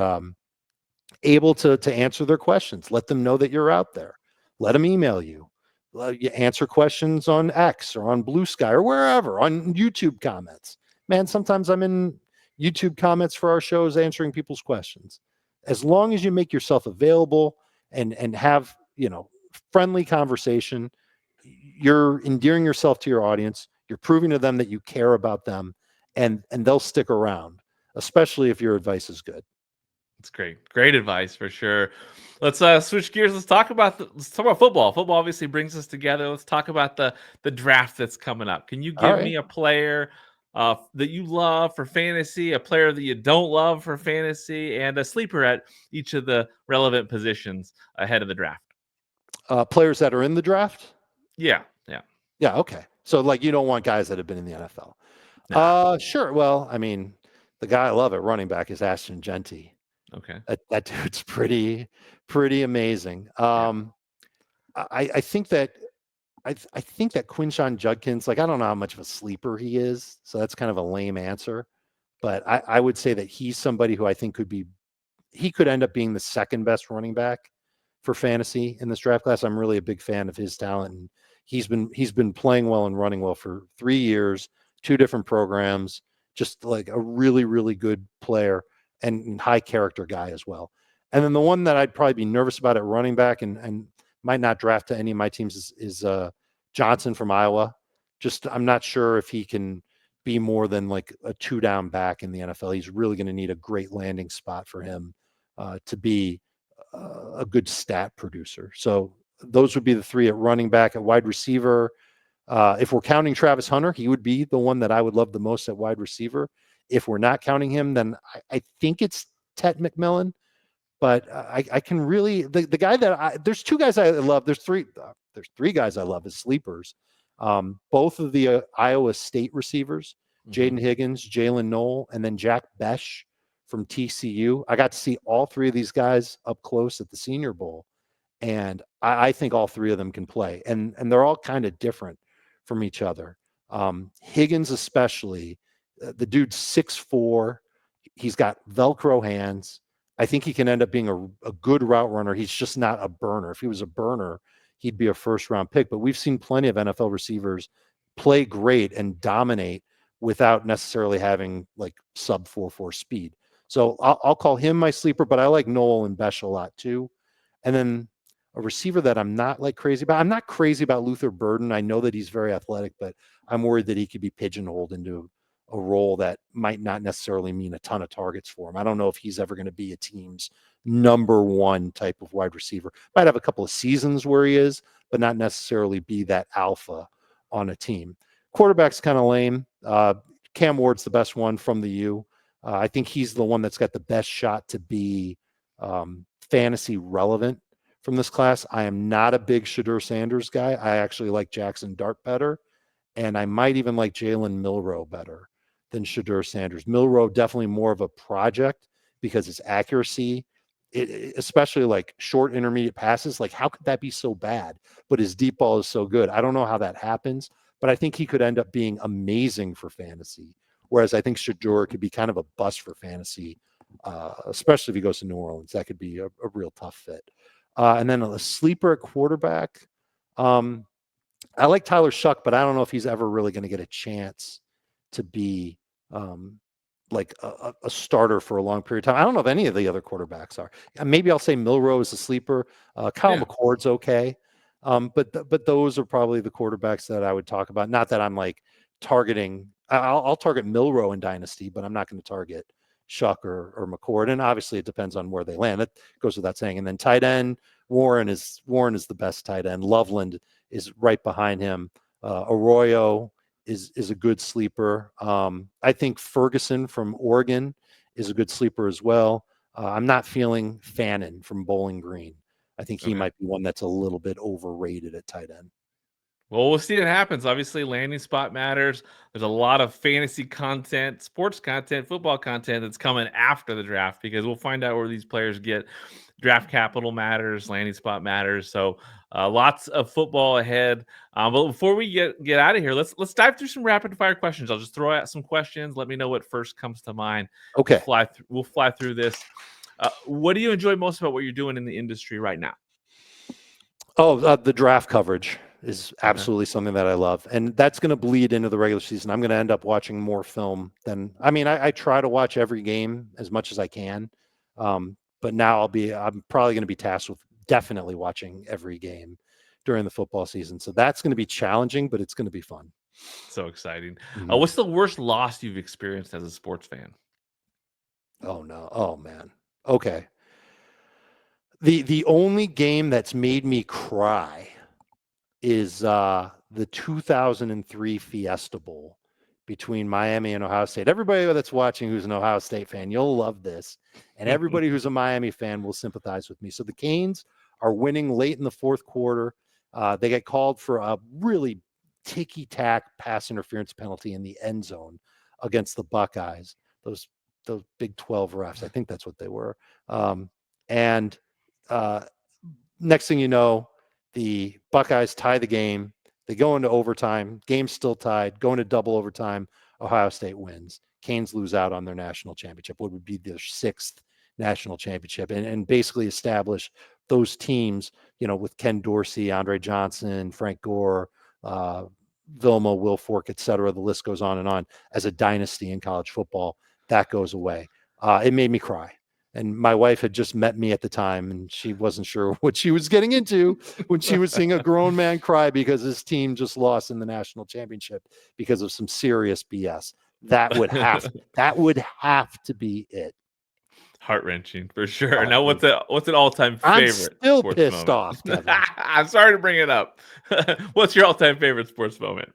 able to answer their questions. Let them know that you're out there. Let them email you. You answer questions on X or on Blue Sky or wherever, on YouTube comments. Man, sometimes I'm in YouTube comments for our shows answering people's questions. As long as you make yourself available and have, friendly conversation, you're endearing yourself to your audience. You're proving to them that you care about them, and they'll stick around, especially if your advice is good. That's great advice for sure. Let's switch gears. Let's talk about football. Football obviously brings us together. Let's talk about the draft that's coming up. Can you give me a player that you love for fantasy, a player that you don't love for fantasy, and a sleeper at each of the relevant positions ahead of the draft? Players that are in the draft? Yeah. Okay. So like you don't want guys that have been in the NFL. No. Sure. Well, I mean, the guy I love at running back is Ashton Genty. Okay. That dude's pretty amazing. I think that Quinshon Judkins, like, I don't know how much of a sleeper he is, so that's kind of a lame answer. But I would say that he's somebody who I think he could end up being the second best running back for fantasy in this draft class. I'm really a big fan of his talent, and he's been playing well and running well for 3 years, 2 different programs, just like a really, really good player and high character guy as well. And then the one that I'd probably be nervous about at running back and might not draft to any of my teams is Johnson from Iowa. Just I'm not sure if he can be more than like a 2-down back in the NFL. He's really going to need a great landing spot for him to be a good stat producer. So those would be the 3 at running back. At wide receiver, if we're counting Travis Hunter, he would be the one that I would love the most at wide receiver. If we're not counting him, then I think it's Tet McMillan. But I can really the guy that there's 2 guys I love. There's 3 guys I love as sleepers. Both of the Iowa State receivers, Jaden Higgins, Jalen Knoll, and then Jack Besh from TCU. I got to see all 3 of these guys up close at the Senior Bowl, and I think all 3 of them can play, and they're all kind of different from each other. Higgins especially, the dude's 6'4". He's got Velcro hands. I think he can end up being a good route runner. He's just not a burner. If he was a burner, he'd be a first-round pick. But we've seen plenty of NFL receivers play great and dominate without necessarily having like sub 4.4 speed. So I'll call him my sleeper, but I like Noel and Besh a lot too. And then a receiver that I'm not like crazy about. I'm not crazy about Luther Burden. I know that he's very athletic, but I'm worried that he could be pigeonholed into a role that might not necessarily mean a ton of targets for him. I don't know if he's ever going to be a team's number one type of wide receiver. Might have a couple of seasons where he is, but not necessarily be that alpha on a team. Quarterback's kind of lame. Cam Ward's the best one from the U. I think he's the one that's got the best shot to be fantasy relevant from this class. I am not a big Shadur Sanders guy. I actually like Jackson Dart better, and I might even like Jalen Milroe better than Shadur Sanders. Milroe definitely more of a project because his accuracy, especially like short intermediate passes, like how could that be so bad? But his deep ball is so good. I don't know how that happens, but I think he could end up being amazing for fantasy. Whereas I think Shadur could be kind of a bust for fantasy, especially if he goes to New Orleans. That could be a real tough fit. And then a sleeper at quarterback. I like Tyler Shuck, but I don't know if he's ever really going to get a chance to be like a starter for a long period of time. I don't know if any of the other quarterbacks are. Maybe I'll say Milroe is a sleeper. Kyle McCord's okay. But those are probably the quarterbacks that I would talk about. Not that I'm like targeting. I'll target Milroe in Dynasty, but I'm not going to target Shuck or McCord. And obviously it depends on where they land. That goes without saying. And then tight end, Warren is the best tight end. Loveland is right behind him. Arroyo is a good sleeper. I think Ferguson from Oregon is a good sleeper as well. I'm not feeling Fannin from Bowling Green. I think he might be one that's a little bit overrated at tight end. Well, we'll see what happens. Obviously, landing spot matters. There's a lot of fantasy content, sports content, football content that's coming after the draft because we'll find out where these players get. Draft capital matters, landing spot matters. So lots of football ahead. But before we get out of here, let's dive through some rapid fire questions. I'll just throw out some questions. Let me know what first comes to mind. Okay. We'll fly through this. What do you enjoy most about what you're doing in the industry right now? Oh, the draft coverage is absolutely something that I love. And that's going to bleed into the regular season. I'm going to end up watching more film than, I try to watch every game as much as I can. But now I'm probably going to be tasked with definitely watching every game during the football season. So that's going to be challenging, but it's going to be fun. So exciting. Mm-hmm. What's the worst loss you've experienced as a sports fan? Oh, no. Oh, man. Okay. The only game that's made me cry is the 2003 Fiesta Bowl between Miami and Ohio State. Everybody that's watching who's an Ohio State fan, you'll love this. And everybody who's a Miami fan will sympathize with me. So the Canes are winning late in the fourth quarter. They get called for a really ticky-tack pass interference penalty in the end zone against the Buckeyes. Those Big 12 refs, I think that's what they were. Next thing you know, the Buckeyes tie the game. They go into overtime. Game's still tied. Go into double overtime. Ohio State wins. Canes lose out on their national championship. What would be their sixth national championship, and basically establish those teams, with Ken Dorsey, Andre Johnson, Frank Gore, Vilma, Will Fork, et cetera. The list goes on, as a dynasty in college football. That goes away. It made me cry. And my wife had just met me at the time, and she wasn't sure what she was getting into when she was seeing a grown man cry because his team just lost in the national championship because of some serious BS. That would have to be it. Heart-wrenching for sure. Now, what's an all-time favorite? I'm still sports pissed moment? off, Kevin. I'm sorry to bring it up. What's your all-time favorite sports moment?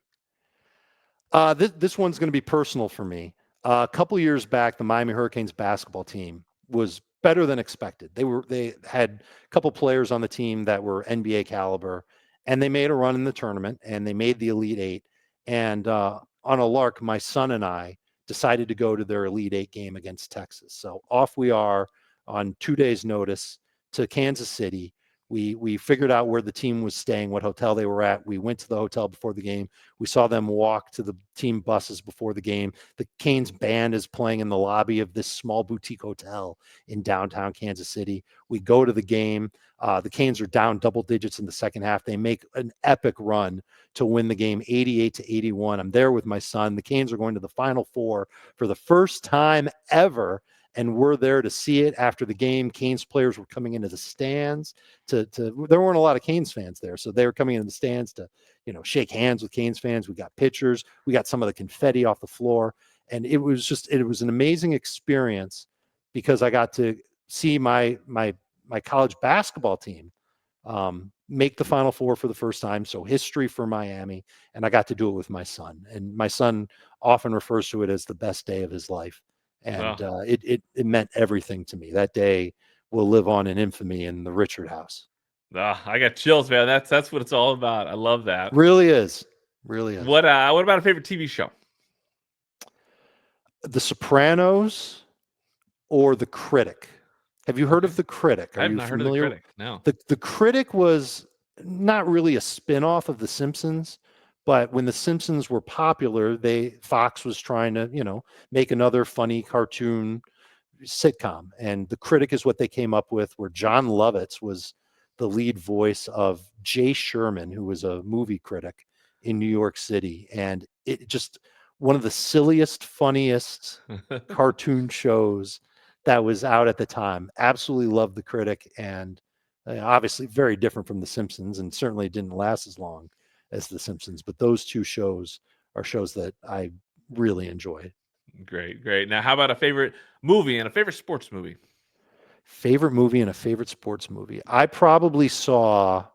This one's going to be personal for me. A couple years back, the Miami Hurricanes basketball team was better than expected. They had a couple players on the team that were NBA caliber, and they made a run in the tournament, and they made the Elite Eight. And on a lark, my son and I decided to go to their Elite Eight game against Texas. So off we are on 2 days' notice to Kansas City. We figured out where the team was staying, what hotel they were at. We went to the hotel before the game. We saw them walk to the team buses before the game. The Canes band is playing in the lobby of this small boutique hotel in downtown Kansas City. We go to the game. The Canes are down double digits in the second half. They make an epic run to win the game 88-81. I'm there with my son. The Canes are going to the Final Four for the first time ever, and we're there to see it. After the game, Canes players were coming into the stands to there weren't a lot of Canes fans there, so they were coming into the stands to, shake hands with Canes fans. We got pictures, we got some of the confetti off the floor, and it was an amazing experience because I got to see my college basketball team make the Final Four for the first time. So history for Miami, and I got to do it with my son, and my son often refers to it as the best day of his life. And it meant everything to me. That day will live on in infamy in the Richard house. I got chills, man. That's what it's all about. I love that. Really is. Really is. What about a favorite TV show? The Sopranos or The Critic? Have you heard of The Critic? I've not heard of The Critic. No. The Critic was not really a spin-off of The Simpsons, but when The Simpsons were popular, Fox was trying to, make another funny cartoon sitcom. And The Critic is what they came up with, where John Lovitz was the lead voice of Jay Sherman, who was a movie critic in New York City. And it just one of the silliest, funniest cartoon shows that was out at the time. Absolutely loved The Critic, and obviously very different from The Simpsons, and certainly didn't last as long as The Simpsons. But those two shows are shows that I really enjoy. Great. Now, how about a favorite movie and a favorite sports movie? Favorite movie and a favorite sports movie. I probably saw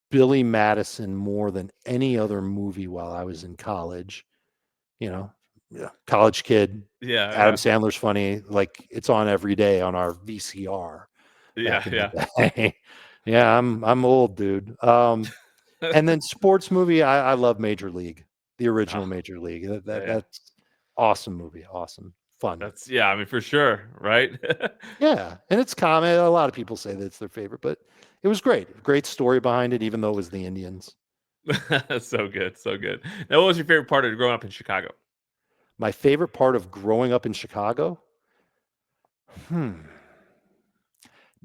Billy Madison more than any other movie while I was in college. College kid. Yeah. Adam Sandler's funny. Like, it's on every day on our VCR. Yeah. Yeah, I'm old, dude. And then sports movie, I love Major League, the original Major League. That's awesome movie. Awesome. Fun. For sure. Right. Yeah. And it's common. A lot of people say that it's their favorite, but it was great. Great story behind it, even though it was the Indians. So good. Now, what was your favorite part of growing up in Chicago? My favorite part of growing up in Chicago?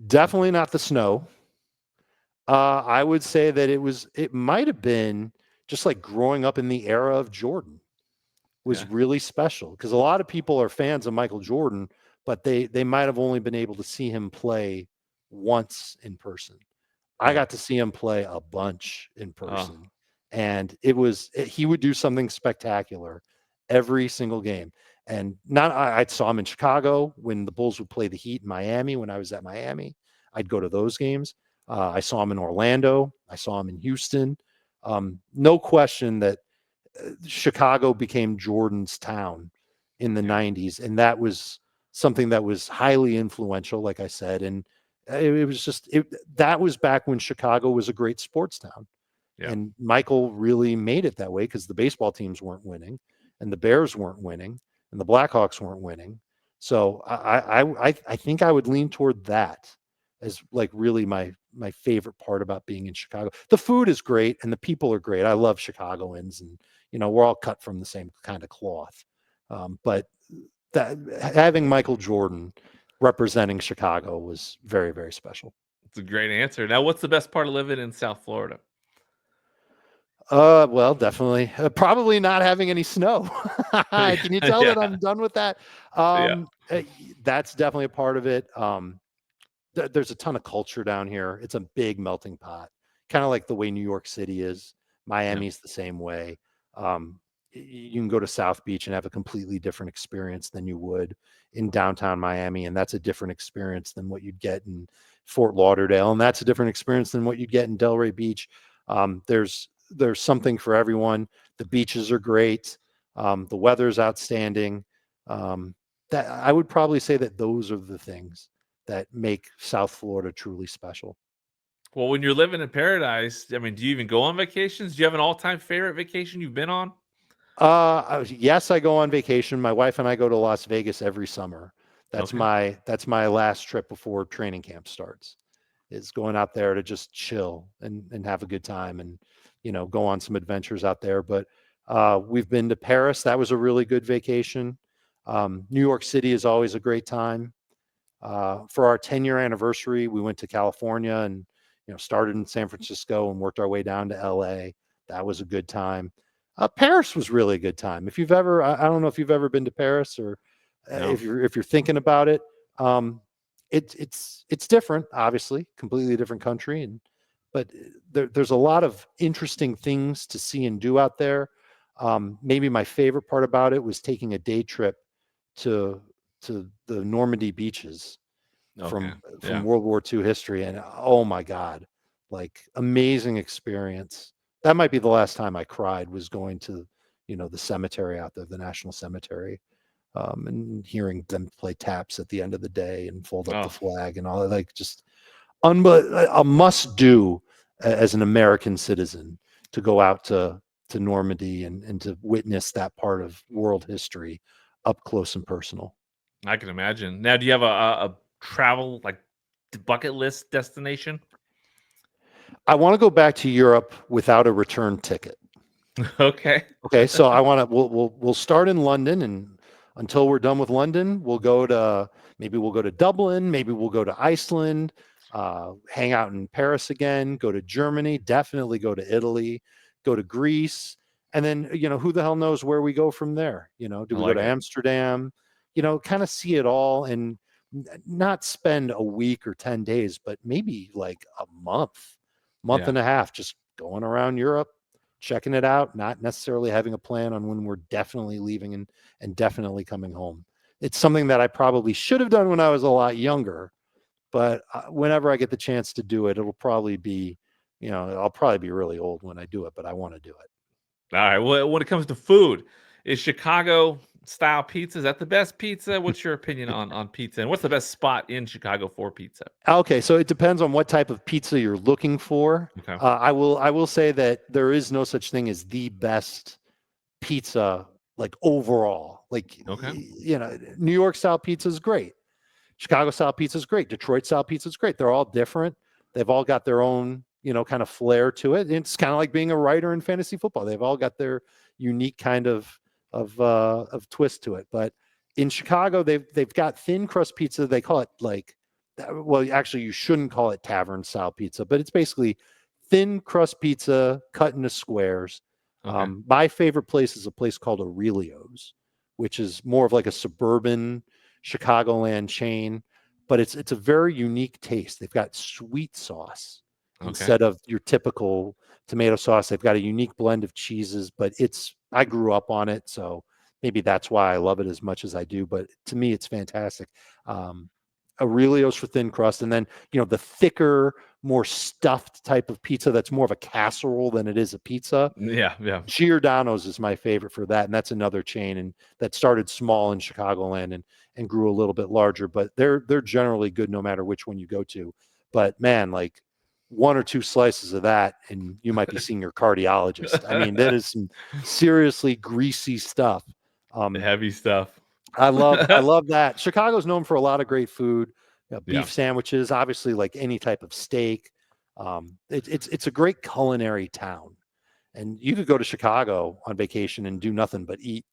Definitely not the snow. I would say that it might have been just like growing up in the era of Jordan was really special, because a lot of people are fans of Michael Jordan, but they might have only been able to see him play once in person. I got to see him play a bunch in person, and he would do something spectacular every single game. And I saw him in Chicago when the Bulls would play the Heat in Miami. When I was at Miami, I'd go to those games. I saw him in Orlando. I saw him in Houston. No question that Chicago became Jordan's town in the 90s. And that was something that was highly influential, like I said. And that was back when Chicago was a great sports town. Yeah. And Michael really made it that way because the baseball teams weren't winning, and the Bears weren't winning, and the Blackhawks weren't winning. So I think I would lean toward that as like really my favorite part about being in Chicago. The food is great and the people are great. I love Chicagoans, and we're all cut from the same kind of cloth. But that having Michael Jordan representing Chicago was very, very special. It's a great answer. Now, what's the best part of living in South Florida? Well, definitely, probably not having any snow. Can you tell that I'm done with that? That's definitely a part of it. There's a ton of culture down here. It's a big melting pot, kind of like the way New York City is. Miami's the same way. You can go to South Beach and have a completely different experience than you would in downtown Miami. And that's a different experience than what you'd get in Fort Lauderdale. And that's a different experience than what you'd get in Delray Beach. There's something for everyone. The beaches are great. The weather's outstanding. That I would probably say that those are the things that make South Florida truly special. Well, when you're living in paradise, do you even go on vacations? Do you have an all-time favorite vacation you've been on? Yes, I go on vacation. My wife and I go to Las Vegas every summer. That's my last trip before training camp starts. is going out there to just chill and have a good time and, go on some adventures out there. But we've been to Paris. That was a really good vacation. New York City is always a great time. For our 10-year anniversary, we went to California and, started in San Francisco and worked our way down to LA. That was a good time. Paris was really a good time. If you've ever, I don't know if you've ever been to Paris or No. if you're thinking about it, it's different, obviously, completely different country, but there's a lot of interesting things to see and do out there. Maybe my favorite part about it was taking a day trip to the Normandy beaches from World War II history, and oh my God, like amazing experience. That might be the last time I cried, was going to, the cemetery out there, the National Cemetery, and hearing them play taps at the end of the day and fold up the flag and all that. Like, just a must do as an American citizen to go out to Normandy and to witness that part of world history up close and personal. I can imagine. Now, do you have a travel like bucket list destination? I want to go back to Europe without a return ticket. Okay. So I want to. We'll start in London, and until we're done with London, we'll go to Dublin. Maybe we'll go to Iceland. Hang out in Paris again. Go to Germany. Definitely go to Italy. Go to Greece, and then who the hell knows where we go from there? Do we go to Amsterdam? Kind of see it all and not spend a week or 10 days, but maybe like a month and a half, just going around Europe, checking it out, not necessarily having a plan on when we're definitely leaving and definitely coming home. It's something that I probably should have done when I was a lot younger, but whenever I get the chance to do it, it'll probably be, I'll probably be really old when I do it, but I want to do it. All right. Well, when it comes to food, is Chicago style pizza, is that the best pizza? What's your opinion on pizza, and what's the best spot in Chicago for pizza? Okay, so it depends on what type of pizza you're looking for. Okay. I will say that there is no such thing as the best pizza, like overall. Like, New York style pizza is great. Chicago style pizza is great. Detroit style pizza is great. They're all different. They've all got their own, kind of flair to it. It's kind of like being a writer in fantasy football. They've all got their unique kind of twist to it. But in Chicago, they've got thin crust pizza. They call it actually you shouldn't call it tavern style pizza, but it's basically thin crust pizza cut into squares. Okay. My favorite place is a place called Aurelio's, which is more of like a suburban Chicagoland chain, but it's a very unique taste. They've got sweet sauce instead of your typical tomato sauce. They've got a unique blend of cheeses, but I grew up on it, so maybe that's why I love it as much as I do. But to me, it's fantastic. Aurelio's for thin crust, and then the thicker, more stuffed type of pizza that's more of a casserole than it is a pizza. Yeah. Giordano's is my favorite for that, and that's another chain and that started small in Chicagoland and grew a little bit larger. But they're generally good no matter which one you go to. But man, like, one or two slices of that and you might be seeing your cardiologist. I mean, that is some seriously greasy stuff. Heavy stuff. I love that. Chicago's known for a lot of great food, beef sandwiches, obviously, like any type of steak. It's a gre't culinary town, and you could go to Chicago on vacation and do nothing but eat.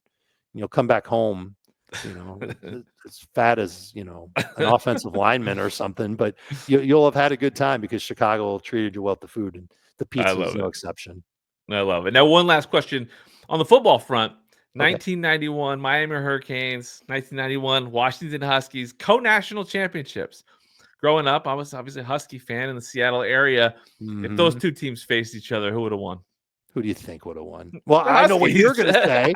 Come back home, as fat as an offensive lineman or something, but you'll have had a good time because Chicago treated you well with the food, and the pizza is no exception. I love it. Now, one last question on the football front. 1991 Miami Hurricanes, 1991 Washington Huskies, co-national championships. Growing up, I was obviously a Husky fan in the Seattle area. Mm-hmm. If those two teams faced each other, who would have won? Who do you think would have won? Well, I know what you're going to say.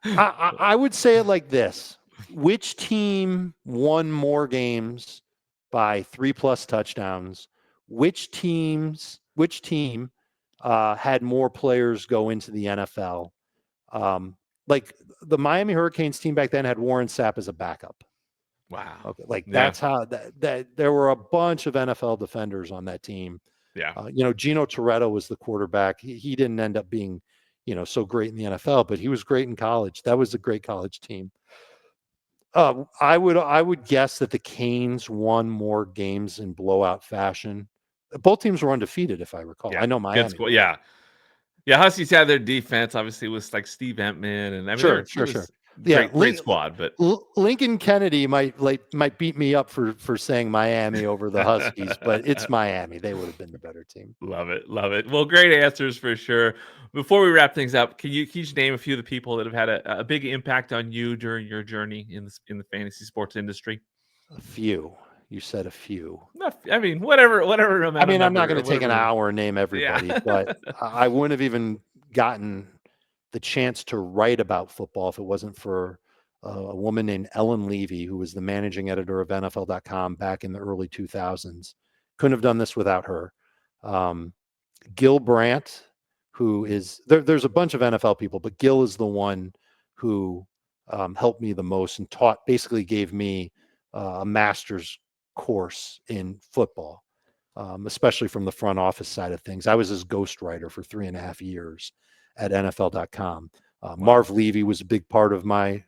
I would say it like this. Which team won more games by 3+ touchdowns? Which team had more players go into the NFL? Like the Miami Hurricanes team back then had Warren Sapp as a backup. Wow. Okay. That's how that there were a bunch of NFL defenders on that team. Yeah. Gino Toretto was the quarterback. He didn't end up being, so great in the NFL, but he was great in college. That was a great college team. I would guess that the Canes won more games in blowout fashion. Both teams were undefeated, if I recall. Yeah, I know good Miami. squad. Yeah, yeah. Huskies had their defense. Obviously, it was like Steve Entman, and I mean, Sure. it was Yeah, great squad. But Lincoln Kennedy might beat me up for saying Miami over the Huskies, but it's Miami. They would have been the better team. love it, love it. Well, great answers for sure. Before we wrap things up, can you just name a few of the people that have had a big impact on you during your journey in the fantasy sports industry? A few. You said a few. I mean, whatever amount I mean, of I'm not number, going to take an whatever. hour and name everybody, Yeah. but I wouldn't have even gotten the chance to write about football if it wasn't for a woman named Ellen Levy, who was the managing editor of NFL.com back in the early 2000s. Couldn't have done this without her. Gil Brandt, who is there's a bunch of NFL people, but Gil is the one who helped me the most and basically gave me a master's course in football, especially from the front office side of things. I was his ghostwriter for 3.5 years at NFL.com. Marv Levy was a big part of my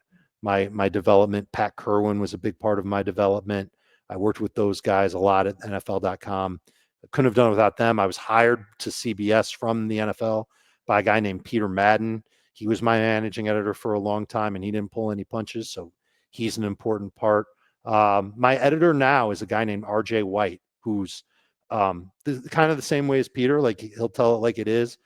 development. Pat Kerwin was a big part of my development. I worked with those guys a lot at NFL.com. I couldn't have done it without them. I was hired to CBS from the NFL by a guy named Peter Madden. He was my managing editor for a long time, and he didn't pull any punches, so he's an important part. My editor now is a guy named RJ White, who's kind of the same way as Peter. Like, he'll tell it like it is,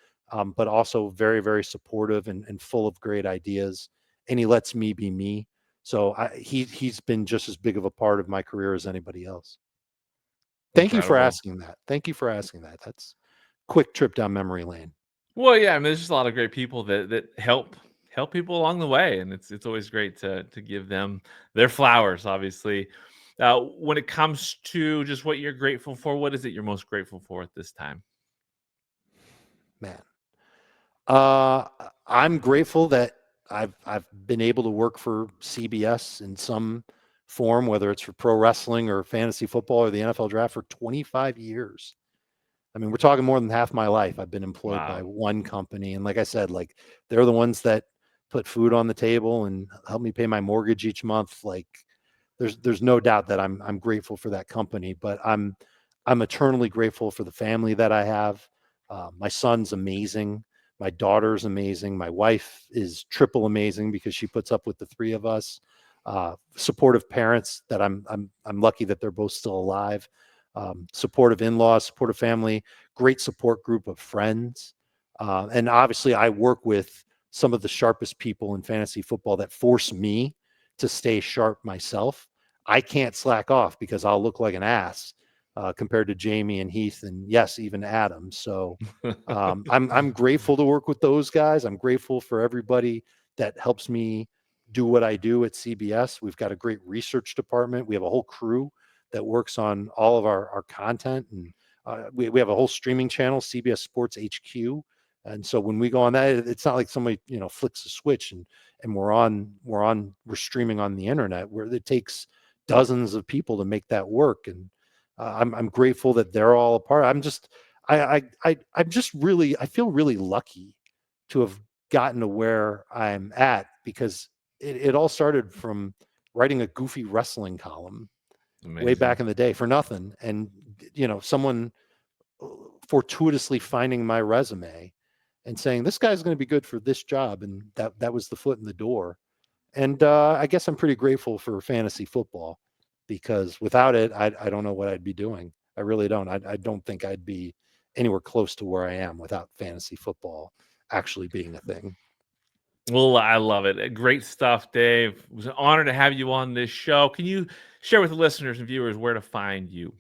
but also very, very supportive and full of great ideas. And he lets me be me. So he's been just as big of a part of my career as anybody else. Thank you for Incredible. asking that. That's a quick trip down memory lane. Well, yeah, I mean, there's just a lot of great people that help people along the way, and it's always great to give them their flowers. Obviously, when it comes to just what you're grateful for, what is it you're most grateful for at this time? Man, I'm grateful that I've been able to work for CBS in some form, whether it's for pro wrestling or fantasy football or the NFL draft, for 25 years. I mean, we're talking more than half my life. I've been employed by Wow. one company. And like I said, like, they're the ones that put food on the table and help me pay my mortgage each month. Like, there's no doubt that I'm grateful for that company, but I'm eternally grateful for the family that I have. My son's amazing. My daughter's amazing. My wife is triple amazing because she puts up with the three of us. Supportive parents that I'm lucky that they're both still alive. Supportive in-laws, supportive family, great support group of friends. And obviously I work with some of the sharpest people in fantasy football that force me to stay sharp myself. I can't slack off because I'll look like an ass compared to Jamie and Heath and, yes, even Adam. So I'm grateful to work with those guys. I'm grateful for everybody that helps me do what I do at CBS. We've got a great research department. We have a whole crew that works on all of our content, and we have a whole streaming channel, CBS Sports HQ. And so when we go on that, it's not like somebody flicks a switch and we're streaming on the internet, where it takes dozens of people to make that work. And I'm grateful that they're all a part. I'm just really, I feel really lucky to have gotten to where I'm at, because it all started from writing a goofy wrestling column way back in the day for nothing. And, someone fortuitously finding my resume and saying, this guy's going to be good for this job. And that was the foot in the door. And I guess I'm pretty grateful for fantasy football, because without it, I don't know what I'd be doing. I really don't. I don't think I'd be anywhere close to where I am without fantasy football actually being a thing. Well, I love it. Great stuff, Dave. It was an honor to have you on this show. Can you share with the listeners and viewers where to find you?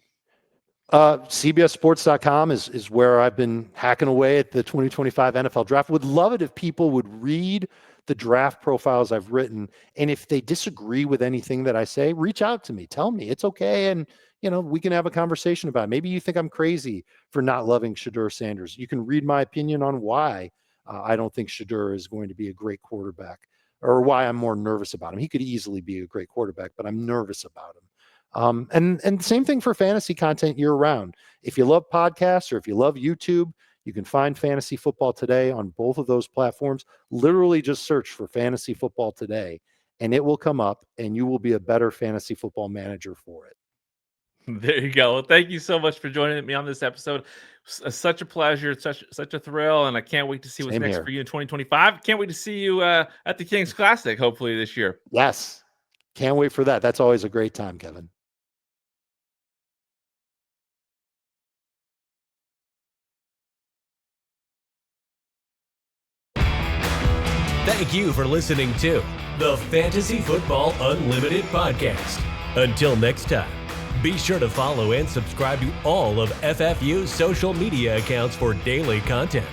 CBSSports.com is where I've been hacking away at the 2025 NFL draft. Would love it if people would read the draft profiles I've written. And if they disagree with anything that I say, reach out to me. Tell me it's okay. And, we can have a conversation about it. Maybe you think I'm crazy for not loving Shedeur Sanders. You can read my opinion on why I don't think Shedeur is going to be a great quarterback, or why I'm more nervous about him. He could easily be a great quarterback, but I'm nervous about him. And same thing for fantasy content year round. If you love podcasts or if you love YouTube, you can find Fantasy Football Today on both of those platforms. Literally just search for Fantasy Football Today and it will come up, and you will be a better fantasy football manager for it. There you go. Well, thank you so much for joining me on this episode. Such a pleasure, such a thrill, and I can't wait to see what's Same next here. for you in 2025. Can't wait to see you at the Kings Classic, hopefully this year. Yes. Can't wait for that. That's always a great time, Kevin. Thank you for listening to the Fantasy Football Unlimited podcast. Until next time, be sure to follow and subscribe to all of FFU's social media accounts for daily content.